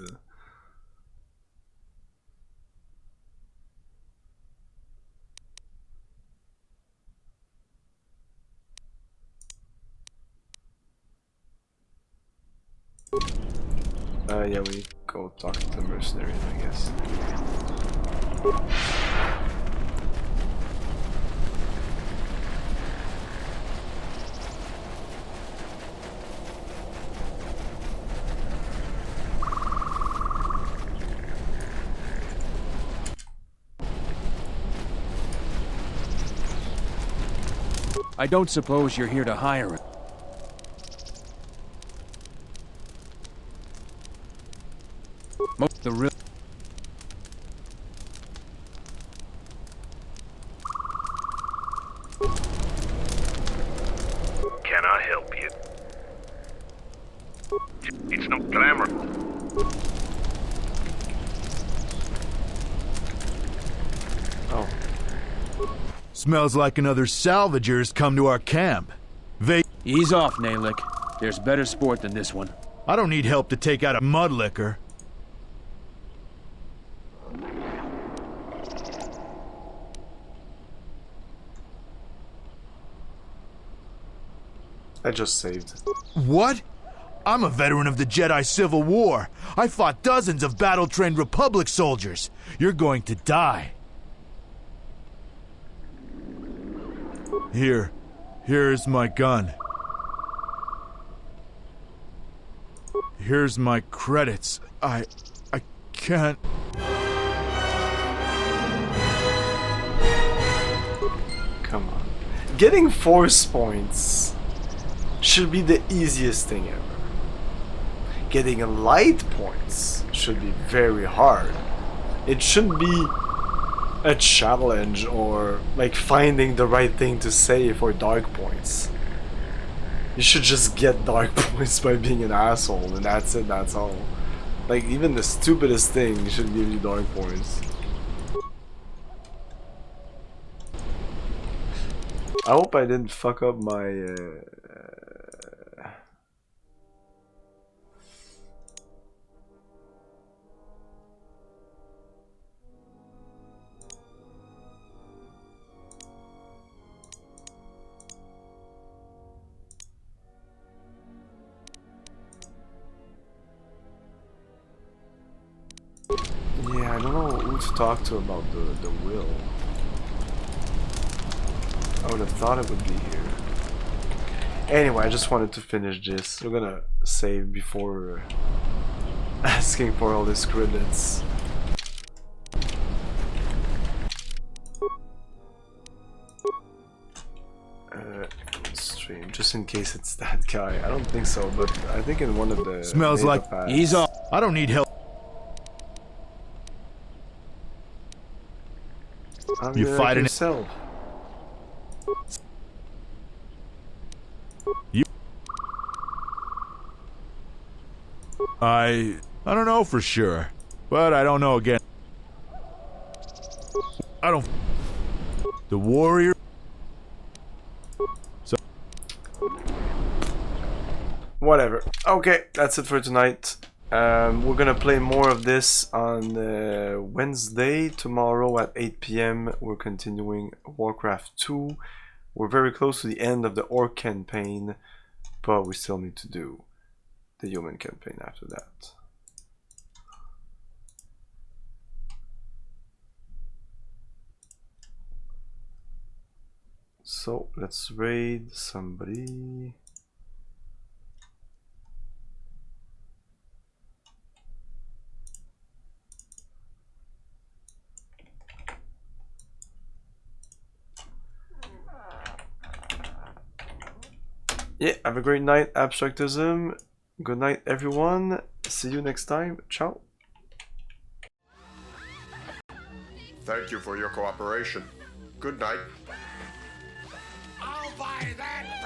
Yeah, we go talk to the mercenary, I guess. I don't suppose you're here to hire him. The real. Can I help you? It's not glamorous. Oh. Smells like another salvager's come to our camp. Ease off, Nalick. There's better sport than this one. I don't need help to take out a mudlicker. I just saved. What? I'm a veteran of the Jedi Civil War. I fought dozens of battle-trained Republic soldiers. You're going to die. Here's my gun. Here's my credits. I can't... Come on. Getting force points should be the easiest thing ever. Getting light points should be very hard. It shouldn't be a challenge or like finding the right thing to say for dark points. You should just get dark points by being an asshole, and that's it, that's all. Like, even the stupidest thing should give you dark points. I hope I didn't fuck up my who to talk to about the will. I would have thought it would be here. Anyway, I just wanted to finish this. We're gonna save before asking for all these credits. Stream, just in case it's that guy. I don't think so, but I think in one of the Smells like he's off. I don't need help. You fighting yourself. You. I don't know for sure, but I don't know again. I don't. The warrior. So. Whatever. Okay, that's it for tonight. We're gonna play more of this on Wednesday. Tomorrow at 8 p.m. We're continuing Warcraft 2. We're very close to the end of the Orc campaign, but we still need to do the human campaign after that. So let's raid somebody. Yeah, have a great night, Abstractism. Good night, everyone. See you next time. Ciao. Thank you for your cooperation. Good night. I'll buy that!